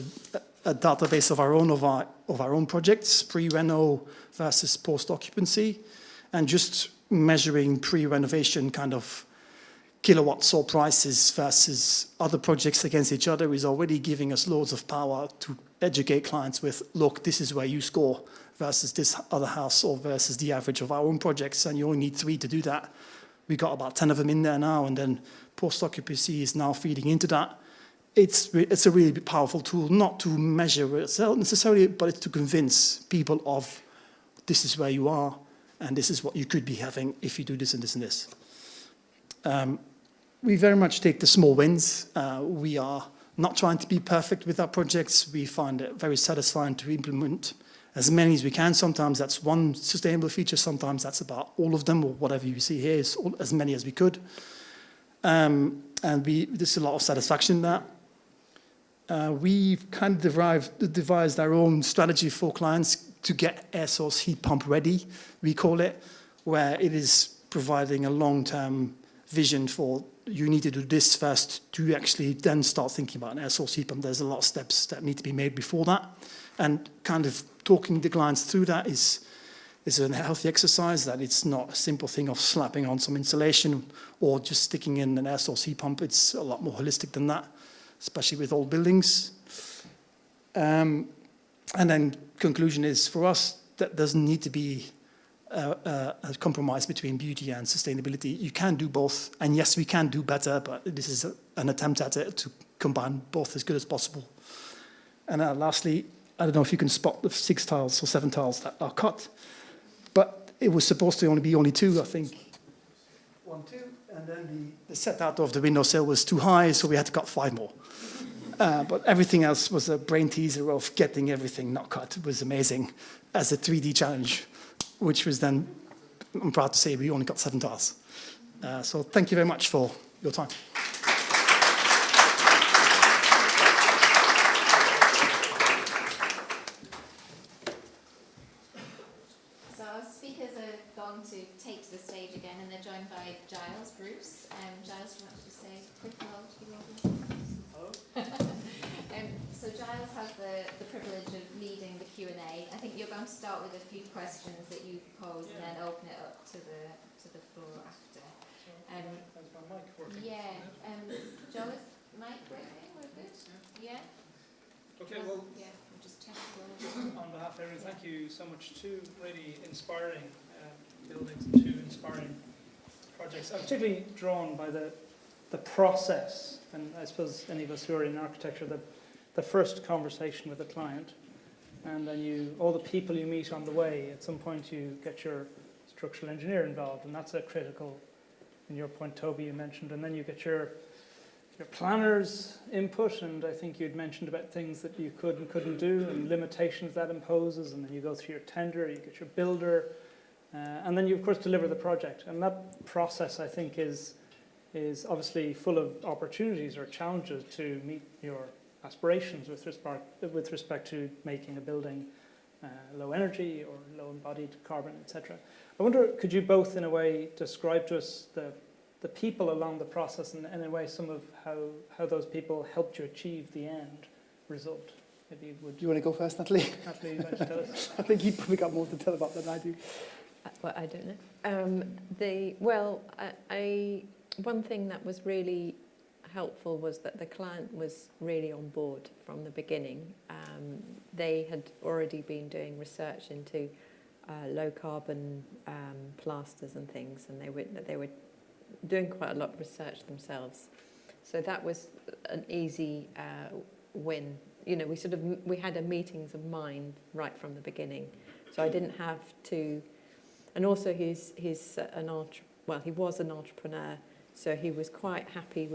Speaker 4: a database of our own projects, pre-reno versus post-occupancy, and just measuring pre-renovation kind of kilowatt or prices versus other projects against each other is already giving us loads of power to educate clients with, look, this is where you score versus this other house or versus the average of our own projects, and you only need 3 to do that. We got about 10 of them in there now, and then post-occupancy is now feeding into that. It's a really powerful tool, not to measure itself necessarily, but it's to convince people of this is where you are, and this is what you could be having if you do this and this and this. We very much take the small wins. We are not trying to be perfect with our projects. We find it very satisfying to implement as many as we can. Sometimes that's one sustainable feature. Sometimes that's about all of them, or whatever you see here is as many as we could. And there's a lot of satisfaction in that. We've kind of devised our own strategy for clients to get air source heat pump ready, we call it, where it is providing a long-term vision for you need to do this first to actually then start thinking about an air source heat pump. There's a lot of steps that need to be made before that. And kind of talking the clients through that is a healthy exercise, that it's not a simple thing of slapping on some insulation or just sticking in an air source heat pump. It's a lot more holistic than that, especially with old buildings. And then conclusion is, for us, that doesn't need to be a compromise between beauty and sustainability. You can do both, and yes, we can do better, but this is an attempt at it to combine both as good as possible. And lastly, I don't know if you can spot the 6 tiles or 7 tiles that are cut, but it was supposed to only be 2, I think. 1, 2, and then the set out of the windowsill was too high, so we had to cut 5 more. But everything else was a brain teaser of getting everything not cut. It was amazing as a 3D challenge, which was then, I'm proud to say, we only got 7 tiles. So thank you very much for your time.
Speaker 1: So our speakers are going to take to the stage again, and they're joined by Giles Bruce. Giles, do you want to say a quick hello to the audience? Hello. So Giles has the privilege of leading the Q&A. I think you're going to start with a few questions that you pose, and then open it up to the floor after.
Speaker 6: Is my mic working?
Speaker 1: Yeah. Joe, is mic working? We're good? Yeah?
Speaker 6: Okay, well,
Speaker 1: Yeah, we'll just test
Speaker 6: on behalf of everyone, thank you so much. 2 really inspiring buildings and 2 inspiring projects. I'm particularly drawn by the process, and I suppose any of us who are in architecture, the first conversation with a client, and then all the people you meet on the way. At some point you get your structural engineer involved, and that's a critical, in your point, Toby, you mentioned, and then you get your planner's input, and I think you'd mentioned about things that you could and couldn't do, and limitations that imposes, and then you go through your tender, you get your builder, and then you, of course, deliver the project. And that process, I think, is obviously full of opportunities or challenges to meet your aspirations with respect to making a building low energy or low embodied carbon, etc. I wonder, could you both, in a way, describe to us the people along the process, and in a way, some of how those people helped you achieve the end result? Maybe you would.
Speaker 4: Do you want to go first, Natalie?
Speaker 6: Natalie, you'd like to tell us?
Speaker 4: I think you've probably got more to tell about than I do.
Speaker 2: Well, I don't know. One thing that was really helpful was that the client was really on board from the beginning. They had already been doing research into low carbon plasters and things, and they were doing quite a lot of research themselves. So that was an easy win. You know, we had a meetings of mind right from the beginning. So I didn't have to, and also he was an entrepreneur, so he was quite happy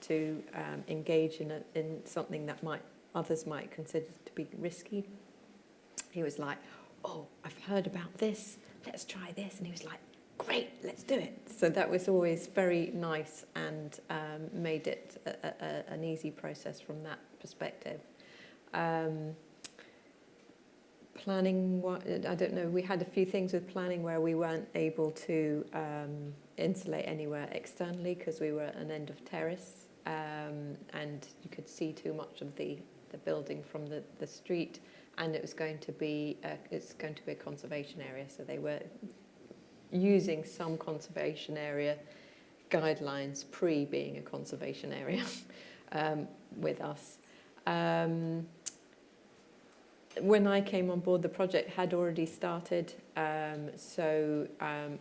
Speaker 2: to engage in something that others might consider to be risky. He was like, "Oh, I've heard about this, let's try this," and he was like, "Great, let's do it." So that was always very nice, and made it an easy process from that perspective. Planning, I don't know, we had a few things with planning where we weren't able to insulate anywhere externally because we were at an end of terrace, and you could see too much of the building from the street, and it's going to be a conservation area, so they were using some conservation area guidelines being a conservation area with us. When I came on board, the project had already started, so I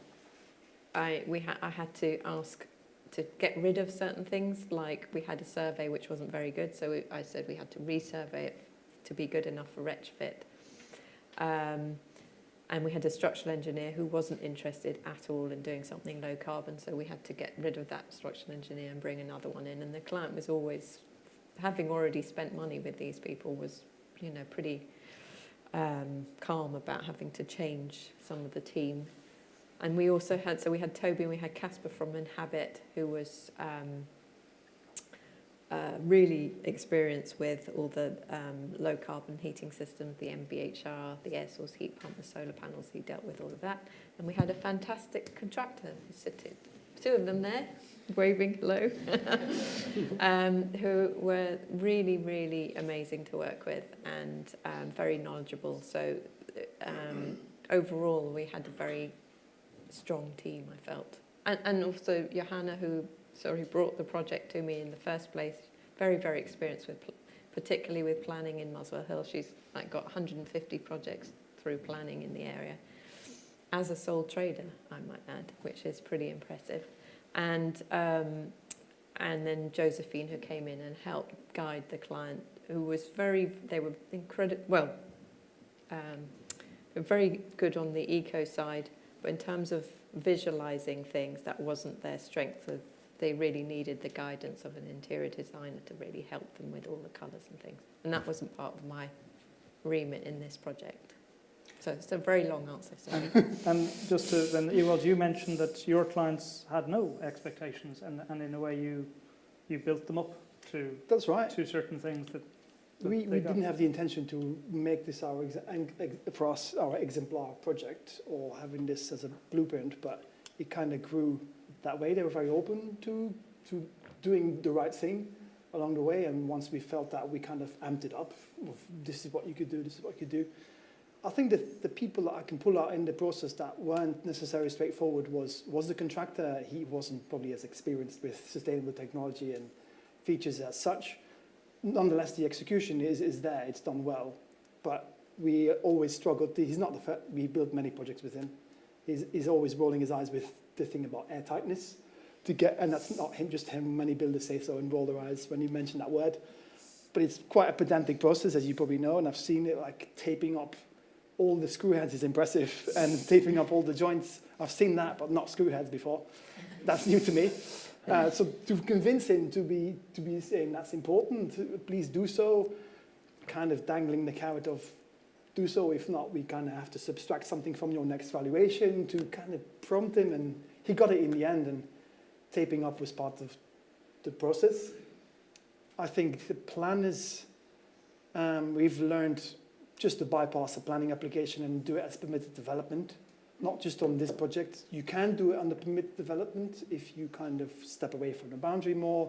Speaker 2: had to ask to get rid of certain things, like we had a survey which wasn't very good, so I said we had to resurvey it to be good enough for retrofit. And we had a structural engineer who wasn't interested at all in doing something low carbon, so we had to get rid of that structural engineer and bring another one in. And the client was always, having already spent money with these people, was, you know, pretty calm about having to change some of the team. And we also had, so we had Toby and we had Casper from Inhabit, who was really experienced with all the low carbon heating systems, the MVHR, the air source heat pump, the solar panels. He dealt with all of that. And we had a fantastic contractor who sitting, two of them there, waving hello, who were really, really amazing to work with and very knowledgeable. So overall, we had a very strong team, I felt. And also Johanna, who brought the project to me in the first place, very, very experienced with, particularly with planning in Muswell Hill. She's got 150 projects through planning in the area, as a sole trader, I might add, which is pretty impressive. And then Josephine, who came in and helped guide the client, who was they were incredible, well, very good on the eco side, but in terms of visualizing things, that wasn't their strength. They really needed the guidance of an interior designer to really help them with all the colours and things. And that wasn't part of my remit in this project. So it's a very long answer, sorry.
Speaker 6: And just to, then, Ewald, you mentioned that your clients had no expectations, and in a way you built them up to,
Speaker 4: That's right.
Speaker 6: to certain things that
Speaker 4: We didn't have the intention to make this our exemplar project or having this as a blueprint, but it kind of grew that way. They were very open to doing the right thing along the way, and once we felt that, we kind of amped it up. This is what you could do, this is what you could do. I think that the people that I can pull out in the process that weren't necessarily straightforward was the contractor. He wasn't probably as experienced with sustainable technology and features as such. Nonetheless, the execution is there, it's done well, but we always struggled. He's not the first, we built many projects with him. He's always rolling his eyes with the thing about air tightness to get, and that's not him, just him. Many builders say so and roll their eyes when you mention that word. But it's quite a pedantic process, as you probably know, and I've seen it, like taping up all the screw heads is impressive, and taping up all the joints. I've seen that, but not screw heads before. That's new to me. So to convince him to be saying that's important, please do so, kind of dangling the carrot of do so. If not, we kind of have to subtract something from your next valuation, to kind of prompt him, and he got it in the end, and taping up was part of the process. I think the planners, we've learned just to bypass a planning application and do it as permitted development. Not just on this project. You can do it under permitted development if you kind of step away from the boundary more.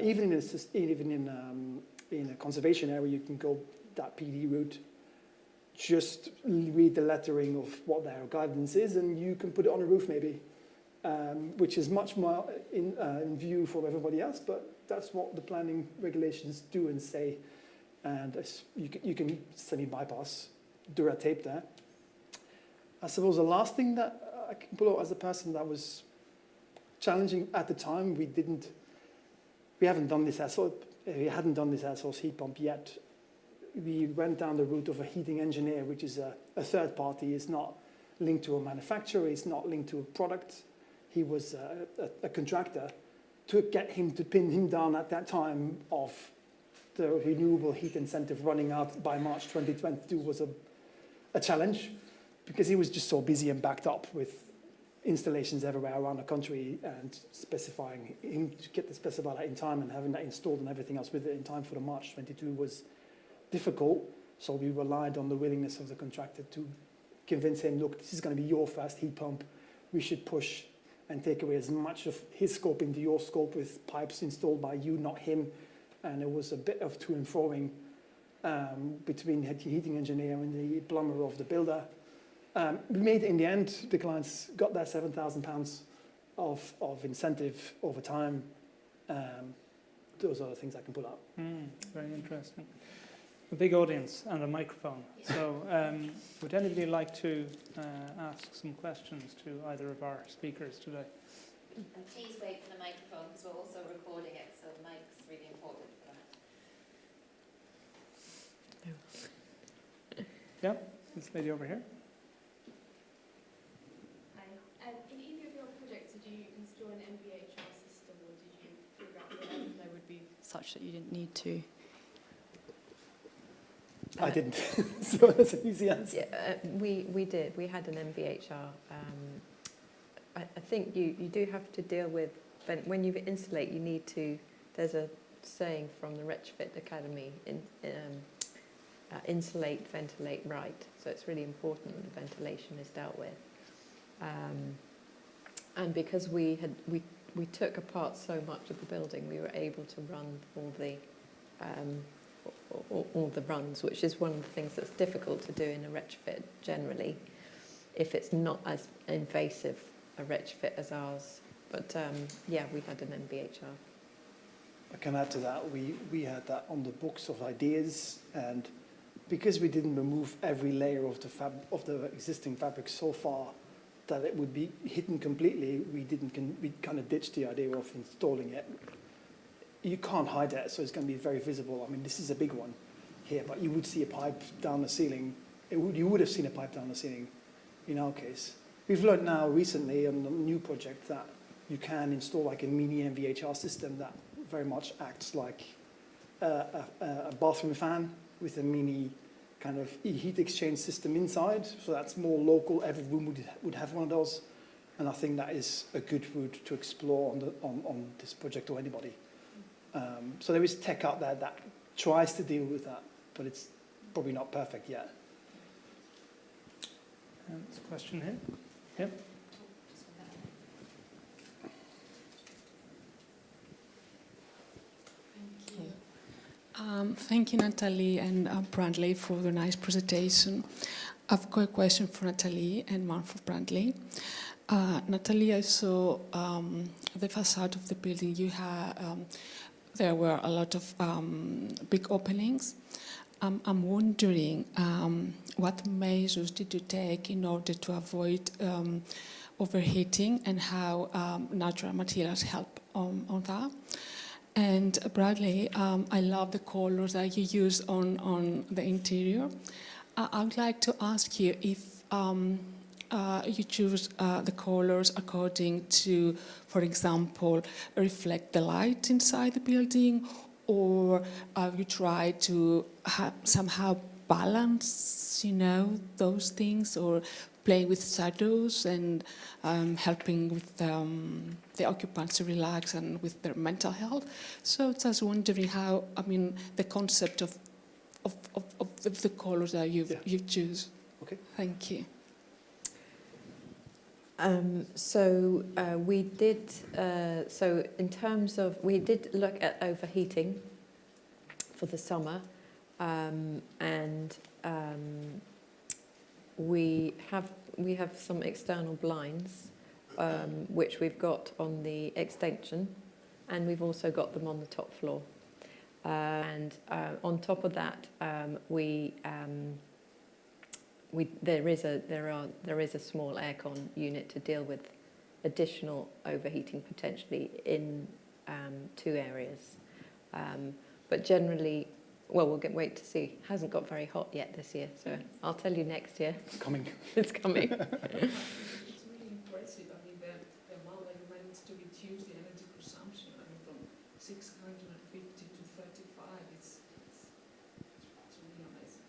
Speaker 4: Even in a conservation area, you can go that PD route. Just read the lettering of what their guidance is, and you can put it on a roof maybe, which is much more in view for everybody else. But that's what the planning regulations do and say, and you can semi-bypass, do red tape there. I suppose the last thing that I can pull out as a person that was challenging at the time, we hadn't done this air source heat pump yet. We went down the route of a heating engineer, which is a third party. It's not linked to a manufacturer. It's not linked to a product. He was a contractor. To get him to pin him down at that time of the renewable heat incentive running out by March 2022 was a challenge, because he was just so busy and backed up with installations everywhere around the country, and specifying him to get the specifier that in time and having that installed and everything else with it in time for the March 22 was difficult. So we relied on the willingness of the contractor to convince him, look, this is going to be your first heat pump. We should push and take away as much of his scope into your scope with pipes installed by you, not him. And it was a bit of to and froing between the heating engineer and the plumber of the builder. We made, in the end, the clients got their £7,000 of incentive over time. Those are the things I can pull out.
Speaker 6: Very interesting. A big audience and a microphone. So would anybody like to ask some questions to either of our speakers today?
Speaker 1: And please wait for the microphone because we're also recording it, so the mic's really important for that.
Speaker 6: Yeah, this lady over here.
Speaker 7: Hi. In either of your projects, did you install an MVHR system, or did you figure out that there would be such that you didn't need to?
Speaker 4: I didn't, so that's an easy answer.
Speaker 3: Yeah, we did. We had an MVHR. I think you do have to deal with, when you insulate, you need to, there's a saying from the Retrofit Academy, insulate, ventilate right. So it's really important that the ventilation is dealt with. And because we took apart so much of the building, we were able to run all the runs, which is one of the things that's difficult to do in a retrofit generally, if it's not as invasive a retrofit as ours. But yeah, we had an MVHR.
Speaker 4: I can add to that. We had that on the books of ideas, and because we didn't remove every layer of the existing fabric so far that it would be hidden completely, we kind of ditched the idea of installing it. You can't hide that, so it's going to be very visible. I mean, this is a big one here, but you would see a pipe down the ceiling. You would have seen a pipe down the ceiling in our case. We've learned now recently on a new project that you can install like a mini MVHR system that very much acts like a bathroom fan with a mini kind of heat exchange system inside. So that's more local. Every room would have one of those. And I think that is a good route to explore on this project or anybody. So there is tech out there that tries to deal with that, but it's probably not perfect yet.
Speaker 6: There's a question here. Yep.
Speaker 8: Thank you, Natalie and Brandley, for the nice presentation. I've got a question for Natalie and one for Brandley. Natalie, I saw the facade of the building. You had there were a lot of big openings. I'm wondering what measures did you take in order to avoid overheating, and how natural materials help on that? And Bradley, I love the colors that you use on the interior. I would like to ask you if you choose the colors according to, for example, reflect the light inside the building, or you try to somehow balance, those things, or play with shadows and helping with the occupants to relax and with their mental health. So just wondering how, the concept of the colors that you choose.
Speaker 4: Okay.
Speaker 8: Thank you.
Speaker 3: We did, so in terms of, we did look at overheating for the summer, and we have some external blinds, which we've got on the extension, and we've also got them on the top floor. And on top of that, there is a small aircon unit to deal with additional overheating potentially in 2 areas. But generally, well, we'll wait to see. It hasn't got very hot yet this year, so I'll tell you next year.
Speaker 4: It's coming.
Speaker 3: It's coming.
Speaker 8: It's really impressive. The amount that you managed to reduce the energy consumption, from 650 to 35. It's really amazing.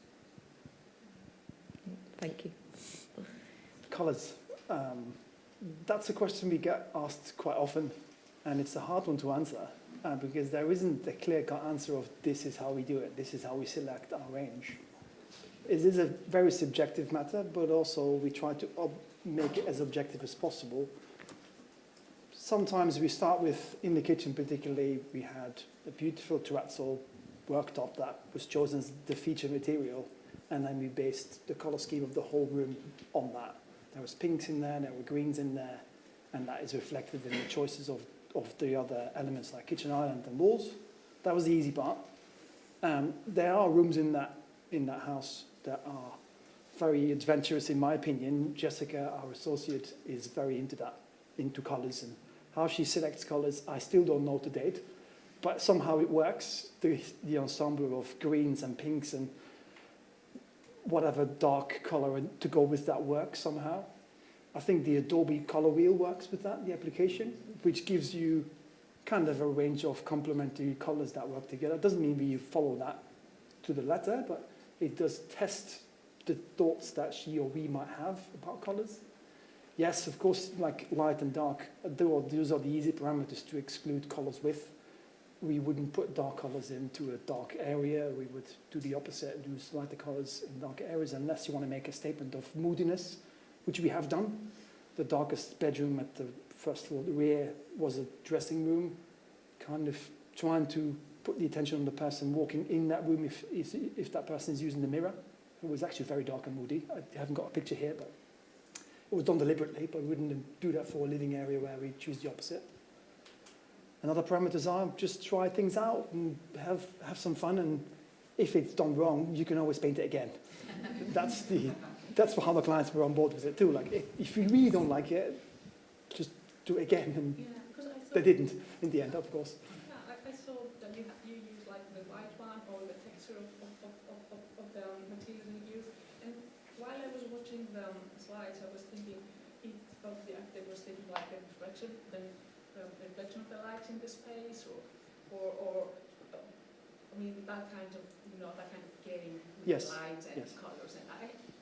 Speaker 3: Thank you.
Speaker 4: Colours. That's a question we get asked quite often, and it's a hard one to answer because there isn't a clear-cut answer of this is how we do it, this is how we select our range. It is a very subjective matter, but also we try to make it as objective as possible. Sometimes we start with, in the kitchen particularly, we had a beautiful terrazzo worktop that was chosen as the feature material, and then we based the color scheme of the whole room on that. There was pinks in there were greens in there, and that is reflected in the choices of the other elements like kitchen island and walls. That was the easy part. There are rooms in that house that are very adventurous, in my opinion. Jessica, our associate, is very into colours, and how she selects colours, I still don't know to date, but somehow it works. The ensemble of greens and pinks and whatever dark colour to go with that works somehow. I think the Adobe color wheel works with that, the application, which gives you kind of a range of complementary colours that work together. It doesn't mean we follow that to the letter, but it does test the thoughts that she or we might have about colours. Yes, of course, like light and dark, those are the easy parameters to exclude colours with. We wouldn't put dark colours into a dark area. We would do the opposite, use lighter colours in dark areas, unless you want to make a statement of moodiness, which we have done. The darkest bedroom at the first floor, the rear, was a dressing room, kind of trying to put the attention on the person walking in that room if that person is using the mirror. It was actually very dark and moody. I haven't got a picture here, but it was done deliberately, but we wouldn't do that for a living area where we choose the opposite. And other parameters are just try things out and have some fun, and if it's done wrong, you can always paint it again. That's how the clients were on board with it too. Like, if you really don't like it, just do it again. And they didn't in the end, of course.
Speaker 8: Yeah, I saw that you use like the white one or the texture of the material you use. And while I was watching the slides, I was thinking the architect was thinking like a reflection, the reflection of the light in the space, or I mean that kind of that kind of game with
Speaker 4: Yes.
Speaker 8: light and
Speaker 4: Yes.
Speaker 8: colors.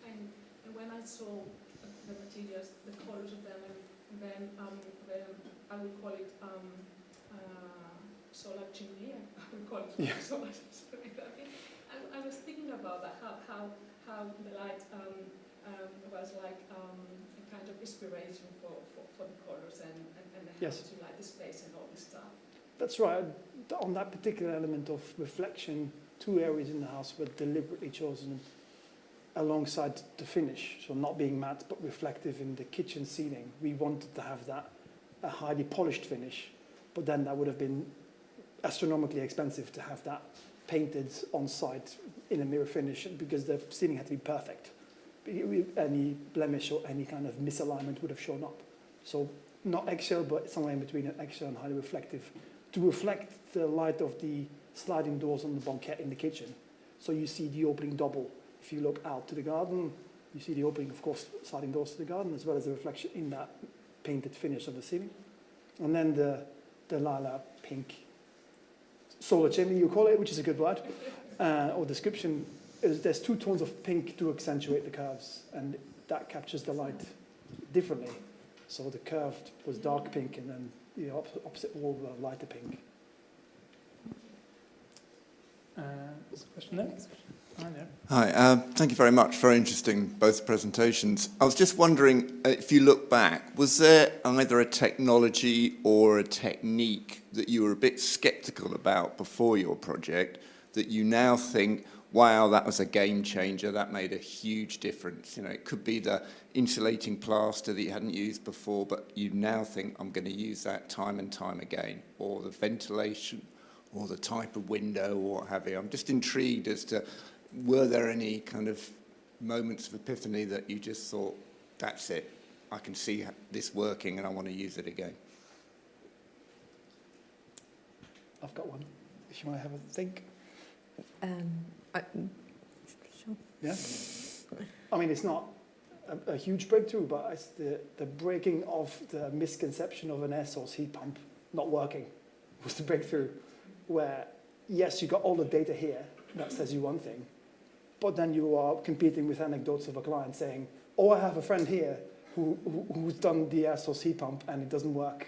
Speaker 8: And when I saw the materials, the colors of them, and then I would call it solar chimney. I would call it solar chimney. I was thinking about that, how the light was like a kind of inspiration for the colors and how
Speaker 4: Yes.
Speaker 8: to light the space and all this stuff.
Speaker 4: That's right. On that particular element of reflection, 2 areas in the house were deliberately chosen alongside the finish, so not being matte but reflective in the kitchen ceiling. We wanted to have that a highly polished finish, but then that would have been astronomically expensive to have that painted on site in a mirror finish, because the ceiling had to be perfect. Any blemish or any kind of misalignment would have shown up. So not eggshell, but somewhere in between an eggshell and highly reflective, to reflect the light of the sliding doors on the banquette in the kitchen. So you see the opening double. If you look out to the garden, you see the opening, of course, sliding doors to the garden, as well as the reflection in that painted finish of the ceiling. And then the lilac pink solar chimney, you call it, which is a good word, or description. There's 2 tones of pink to accentuate the curves, and that captures the light differently. So the curved was dark pink, and then the opposite wall were lighter pink.
Speaker 6: There's a question there. Hi there.
Speaker 9: Hi, thank you very much. Very interesting, both presentations. I was just wondering, if you look back, was there either a technology or a technique that you were a bit sceptical about before your project that you now think, wow, that was a game changer, that made a huge difference? You know, it could be the insulating plaster that you hadn't used before, but you now think, I'm going to use that time and time again, or the ventilation, or the type of window, or what have you. I'm just intrigued as to, were there any kind of moments of epiphany that you just thought, that's it, I can see this working and I want to use it again?
Speaker 4: I've got one, if you want to have a think.
Speaker 2: Sure.
Speaker 4: Yeah? I mean, it's not a huge breakthrough, but it's the breaking of the misconception of an air source heat pump not working was the breakthrough, where, yes, you got all the data here that says you one thing, but then you are competing with anecdotes of a client saying, oh, I have a friend here who's done the air source heat pump and it doesn't work.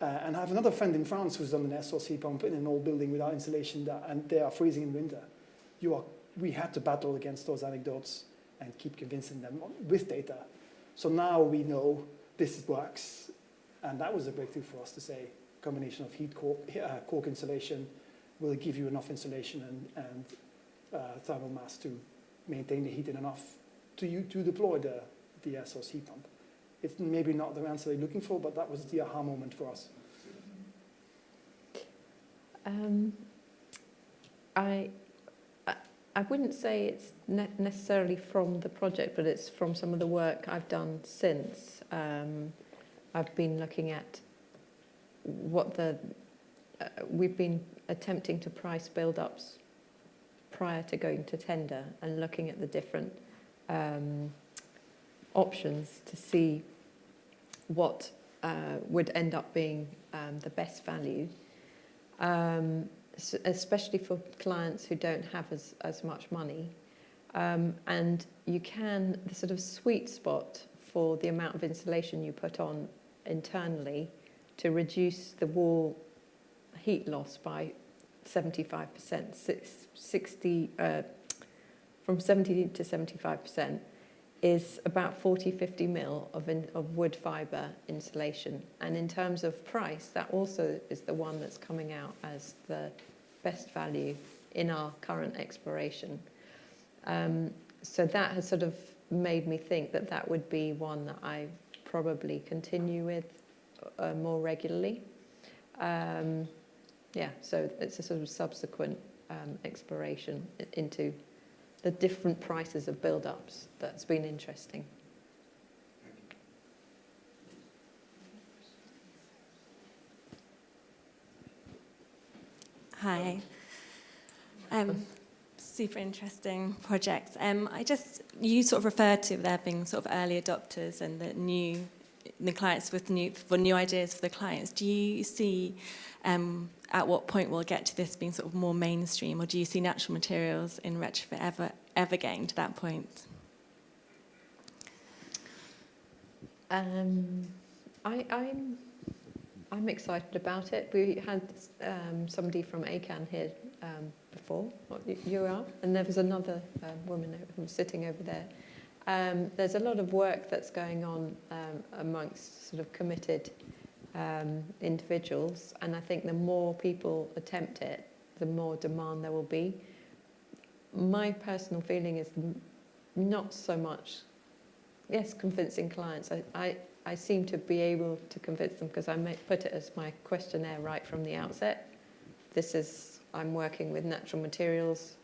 Speaker 4: And I have another friend in France who's done an air source heat pump in an old building without insulation, and they are freezing in winter. We had to battle against those anecdotes and keep convincing them with data. So now we know this works, and that was a breakthrough for us to say, combination of heat cork insulation will give you enough insulation and thermal mass to maintain the heating enough to deploy the air source heat pump. It's maybe not the answer you're looking for, but that was the aha moment for us.
Speaker 2: I wouldn't say it's necessarily from the project, but it's from some of the work I've done since. I've been looking at what we've been attempting to price build-ups prior to going to tender and looking at the different options to see what would end up being the best value. Especially for clients who don't have as much money. And the sort of sweet spot for the amount of insulation you put on internally to reduce the wall heat loss by 75%, from 70 to 75%, is about 40-50 mil of wood fibre insulation. And in terms of price, that also is the one that's coming out as the best value in our current exploration. So that has sort of made me think that would be one that I probably continue with more regularly. So it's a sort of subsequent exploration into the different prices of build-ups that's been interesting.
Speaker 10: Hi. Super interesting project. You sort of referred to there being sort of early adopters and the clients with new ideas for the clients. Do you see at what point we'll get to this being sort of more mainstream, or do you see natural materials in retrofit ever getting to that point?
Speaker 2: I'm excited about it. We had somebody from ACAN here before. You are, and there was another woman who was sitting over there. There's a lot of work that's going on amongst sort of committed individuals, and I think the more people attempt it, the more demand there will be. My personal feeling is not so much, yes, convincing clients. I seem to be able to convince them because I put it as my questionnaire right from the outset. I'm working with natural materials.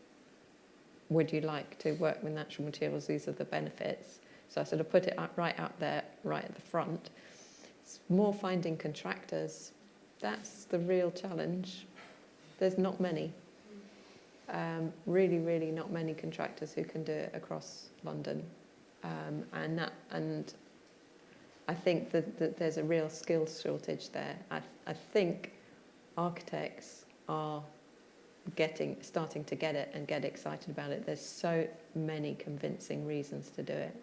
Speaker 2: Would you like to work with natural materials? These are the benefits. So I sort of put it right out there, right at the front. It's more finding contractors. That's the real challenge. There's not many. Really, really not many contractors who can do it across London. And I think that there's a real skills shortage there. I think architects are starting to get it and get excited about it. There's so many convincing reasons to do it.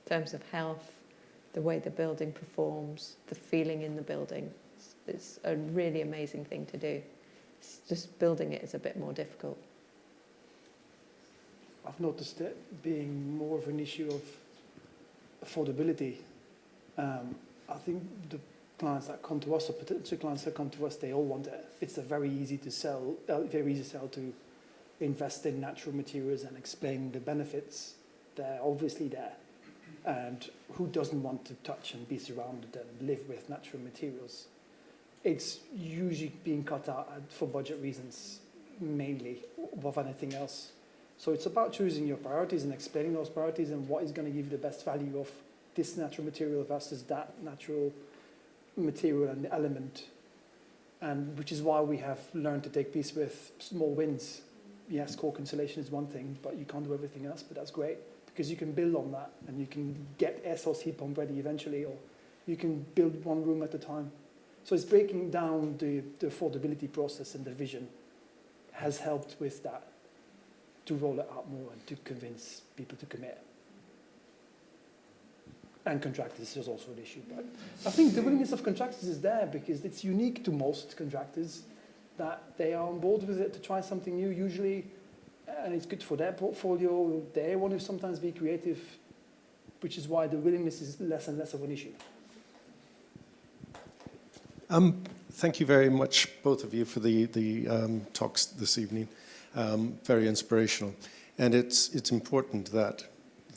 Speaker 2: In terms of health, the way the building performs, the feeling in the building. It's a really amazing thing to do. It's just building it is a bit more difficult.
Speaker 4: I've noticed it being more of an issue of affordability. I think the clients that come to us, or potential clients that come to us, they all want it. It's very easy to sell to invest in natural materials and explain the benefits. They're obviously there. And who doesn't want to touch and be surrounded and live with natural materials? It's usually being cut out for budget reasons, mainly, above anything else. So it's about choosing your priorities and explaining those priorities and what is going to give you the best value of this natural material versus that natural material and element. And which is why we have learned to take peace with small wins. Yes, cork insulation is one thing, but you can't do everything else, but that's great. Because you can build on that and you can get air source heat pump ready eventually, or you can build one room at a time. So it's breaking down the affordability process, and the vision has helped with that, to roll it out more and to convince people to commit. And contractors is also an issue. But I think the willingness of contractors is there because it's unique to most contractors that they are on board with it to try something new usually, and it's good for their portfolio. They want to sometimes be creative, which is why the willingness is less and less of an issue.
Speaker 11: Thank you very much, both of you, for the talks this evening. Very inspirational. And it's important that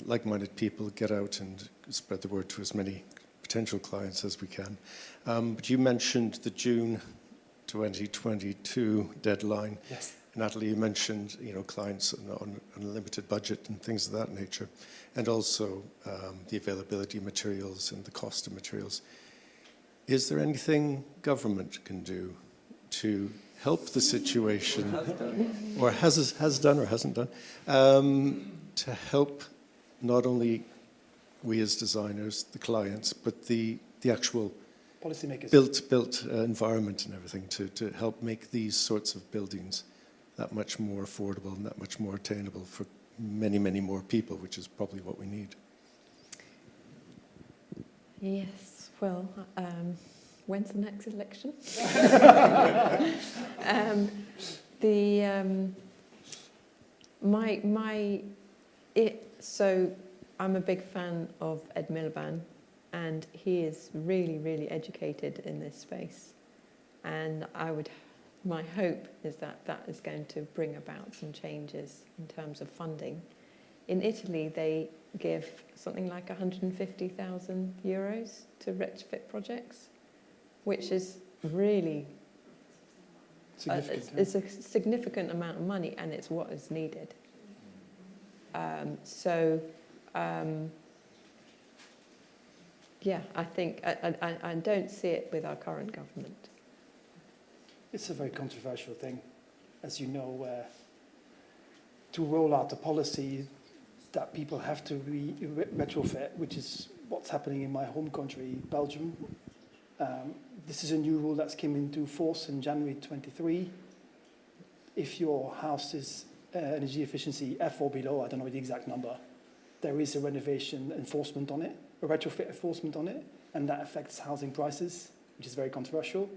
Speaker 11: like-minded people get out and spread the word to as many potential clients as we can. But you mentioned the June 2022 deadline.
Speaker 4: Yes.
Speaker 11: Natalie, you mentioned clients on a limited budget and things of that nature, and also the availability of materials and the cost of materials. Is there anything government can do to help the situation, or has done or hasn't done, to help not only we as designers, the clients, but the actual
Speaker 4: Policymakers.
Speaker 11: built environment and everything to help make these sorts of buildings that much more affordable and that much more attainable for many, many more people, which is probably what we need.
Speaker 2: Yes, well, when's the next election? So I'm a big fan of Ed Miliband, and he is really, really educated in this space. And my hope is that that is going to bring about some changes in terms of funding. In Italy, they give something like 150,000 euros to retrofit projects, which is really
Speaker 4: Significant.
Speaker 2: it's a significant amount of money, and it's what is needed. Yeah, I think I don't see it with our current government.
Speaker 4: It's a very controversial thing, as you know, to roll out a policy that people have to retrofit, which is what's happening in my home country, Belgium. This is a new rule that's came into force in January 23. If your house is energy efficiency F or below, I don't know the exact number, there is a renovation enforcement on it, a retrofit enforcement on it, and that affects housing prices, which is very controversial.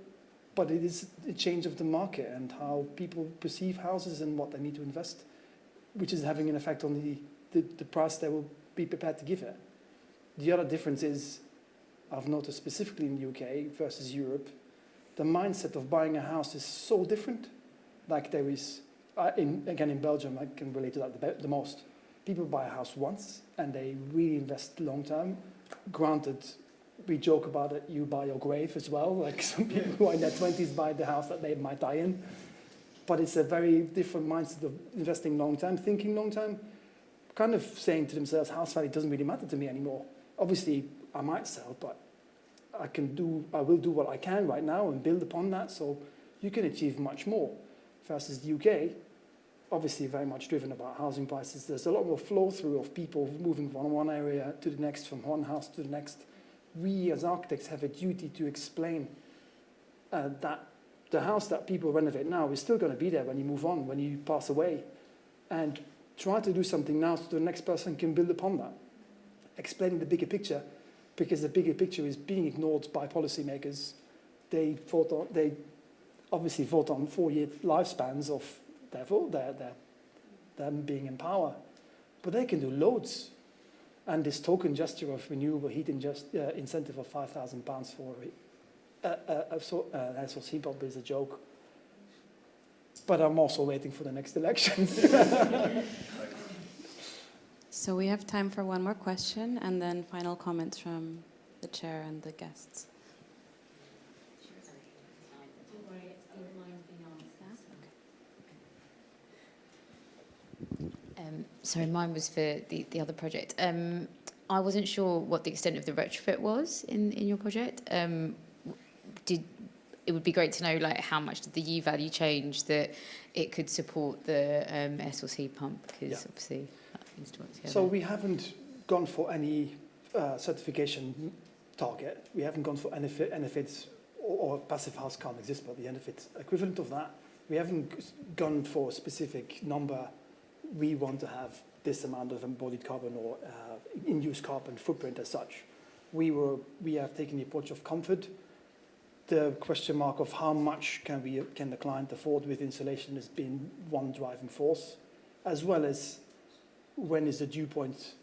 Speaker 4: But it is a change of the market and how people perceive houses and what they need to invest, which is having an effect on the price they will be prepared to give it. The other difference is, I've noticed specifically in the UK versus Europe, the mindset of buying a house is so different. Like there is, again in Belgium, I can relate to that the most. People buy a house once and they really invest long term. Granted, we joke about it, you buy your grave as well. Like some people who are in their 20s buy the house that they might die in. But it's a very different mindset of investing long term, thinking long term, kind of saying to themselves, house value doesn't really matter to me anymore. Obviously, I might sell, but I will do what I can right now and build upon that, so you can achieve much more. Versus the UK, obviously very much driven about housing prices. There's a lot more flow through of people moving from one area to the next, from one house to the next. We as architects have a duty to explain that the house that people renovate now is still going to be there when you move on, when you pass away. And try to do something now so the next person can build upon that. Explaining the bigger picture, because the bigger picture is being ignored by policymakers. They obviously vote on 4-year lifespans of them being in power. But they can do loads. And this token gesture of renewable heat incentive of £5,000 for air source heat pump is a joke. But I'm also waiting for the next election.
Speaker 5: So we have time for one more question, and then final comments from the chair and the guests.
Speaker 12: Sorry, mine was for the other project. I wasn't sure what the extent of the retrofit was in your project. It would be great to know, like, how much did the U value change that it could support the air source heat pump? Because obviously that needs to work together.
Speaker 4: So we haven't gone for any certification target. We haven't gone for NFITs or passive house can't exist, but the NFIT equivalent of that. We haven't gone for a specific number. We want to have this amount of embodied carbon or induced carbon footprint as such. We have taken the approach of comfort. The question mark of how much can the client afford with insulation has been one driving force, as well as when is the dew point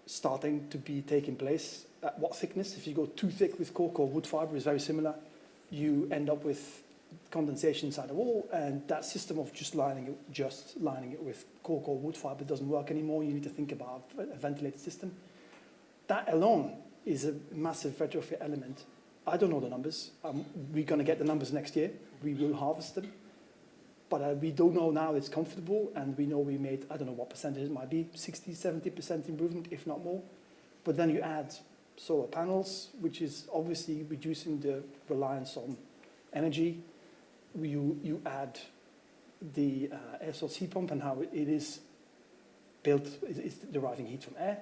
Speaker 4: starting to be taking place, at what thickness. If you go too thick with cork or wood fibre, is very similar. You end up with condensation inside the wall, and that system of just lining it with cold wood fibre doesn't work anymore. You need to think about a ventilated system. That alone is a massive retrofit element. I don't know the numbers. We're going to get the numbers next year. We will harvest them. But we don't know now it's comfortable, and we know we made, I don't know what percentage it might be, 60, 70% improvement, if not more. But then you add solar panels, which is obviously reducing the reliance on energy. You add the air source heat pump and how it is built, it's deriving heat from air.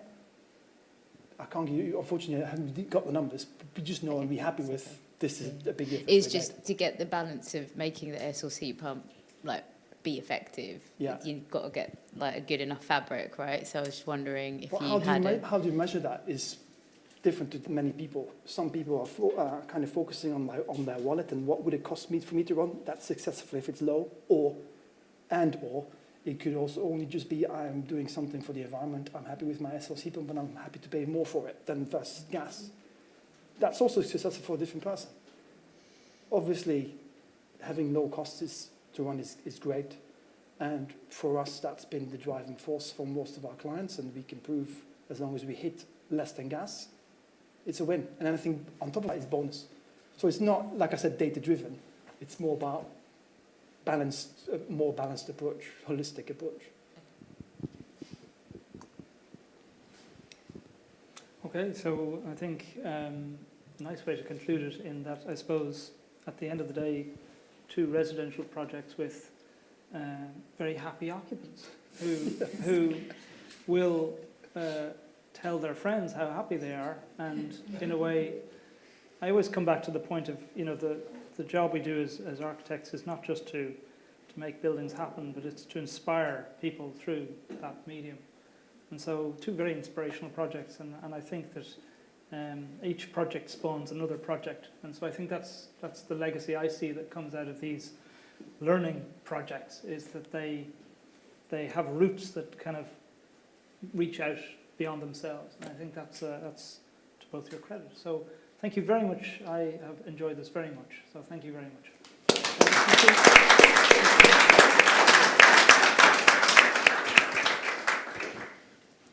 Speaker 4: I can't give you, unfortunately, I haven't got the numbers, but we just know and we're happy with this is a big difference.
Speaker 12: It's just to get the balance of making the air source heat pump like be effective.
Speaker 4: Yeah.
Speaker 12: You've got to get like a good enough fabric, right? So I was just wondering if
Speaker 4: Well, how do you measure that is different to many people. Some people are kind of focusing on their wallet and what would it cost me for me to run that successfully if it's low, or it could also only just be I'm doing something for the environment, I'm happy with my SLC heat pump and I'm happy to pay more for it than versus gas. That's also successful for a different person. Obviously, having low costs to run is great, and for us that's been the driving force for most of our clients, and we can prove as long as we hit less than gas, it's a win. And anything on top of that is bonus. So it's not, like I said, data-driven. It's more about more balanced approach, holistic approach.
Speaker 6: Okay, so I think a nice way to conclude it in that, I suppose, at the end of the day, 2 residential projects with very happy occupants who will tell their friends how happy they are. And in a way, I always come back to the point of, the job we do as architects is not just to make buildings happen, but it's to inspire people through that medium. And so 2 very inspirational projects, and I think that each project spawns another project. And so I think that's the legacy I see that comes out of these learning projects, is that they have roots that kind of reach out beyond themselves. And I think that's to both your credit. So thank you very much. I have enjoyed this very much. So thank you very much.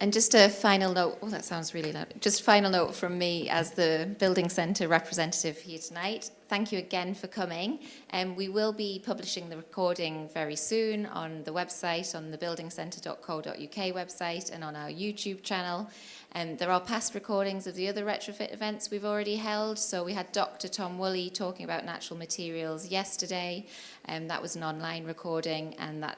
Speaker 1: And just a final note, oh, that sounds really loud. Just a final note from me as the Building Centre representative here tonight. Thank you again for coming. We will be publishing the recording very soon on the website, on the buildingcentre.co.uk website, and on our YouTube channel. There are past recordings of the other retrofit events we've already held. So we had Dr. Tom Woolley talking about natural materials yesterday. That was an online recording, and I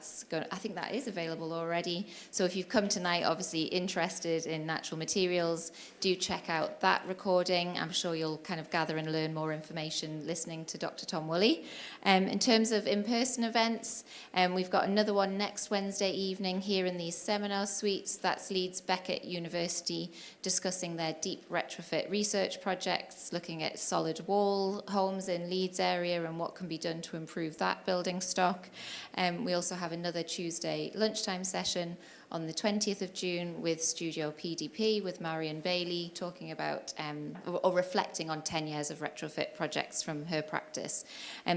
Speaker 1: think that is available already. So if you've come tonight, obviously interested in natural materials, do check out that recording. I'm sure you'll kind of gather and learn more information listening to Dr. Tom Woolley. In terms of in-person events, we've got another one next Wednesday evening here in these seminar suites. That's Leeds Beckett University discussing their deep retrofit research projects, looking at solid wall homes in Leeds area and what can be done to improve that building stock. We also have another Tuesday lunchtime session on the 20th of June with Studio PDP with Marion Bailey, talking about or reflecting on 10 years of retrofit projects from her practice.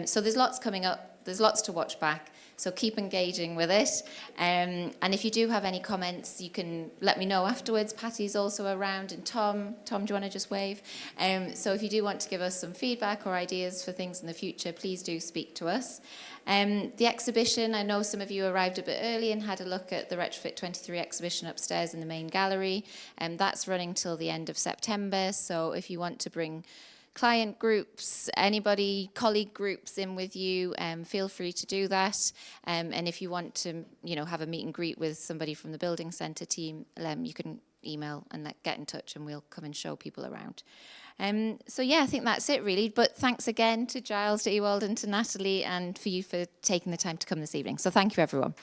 Speaker 1: So there's lots coming up, there's lots to watch back, so keep engaging with it. And if you do have any comments, you can let me know afterwards. Patty's also around, and Tom, do you want to just wave? So if you do want to give us some feedback or ideas for things in the future, please do speak to us. The exhibition, I know some of you arrived a bit early and had a look at the Retrofit 23 exhibition upstairs in the main gallery. That's running till the end of September, so if you want to bring client groups, anybody, colleague groups in with you, feel free to do that. And if you want to, have a meet and greet with somebody from the Building Centre team, you can email and get in touch, and we'll come and show people around. So yeah, I think that's it really. But thanks again to Giles, to Ewald, and to Natalie, and for you for taking the time to come this evening. So thank you, everyone.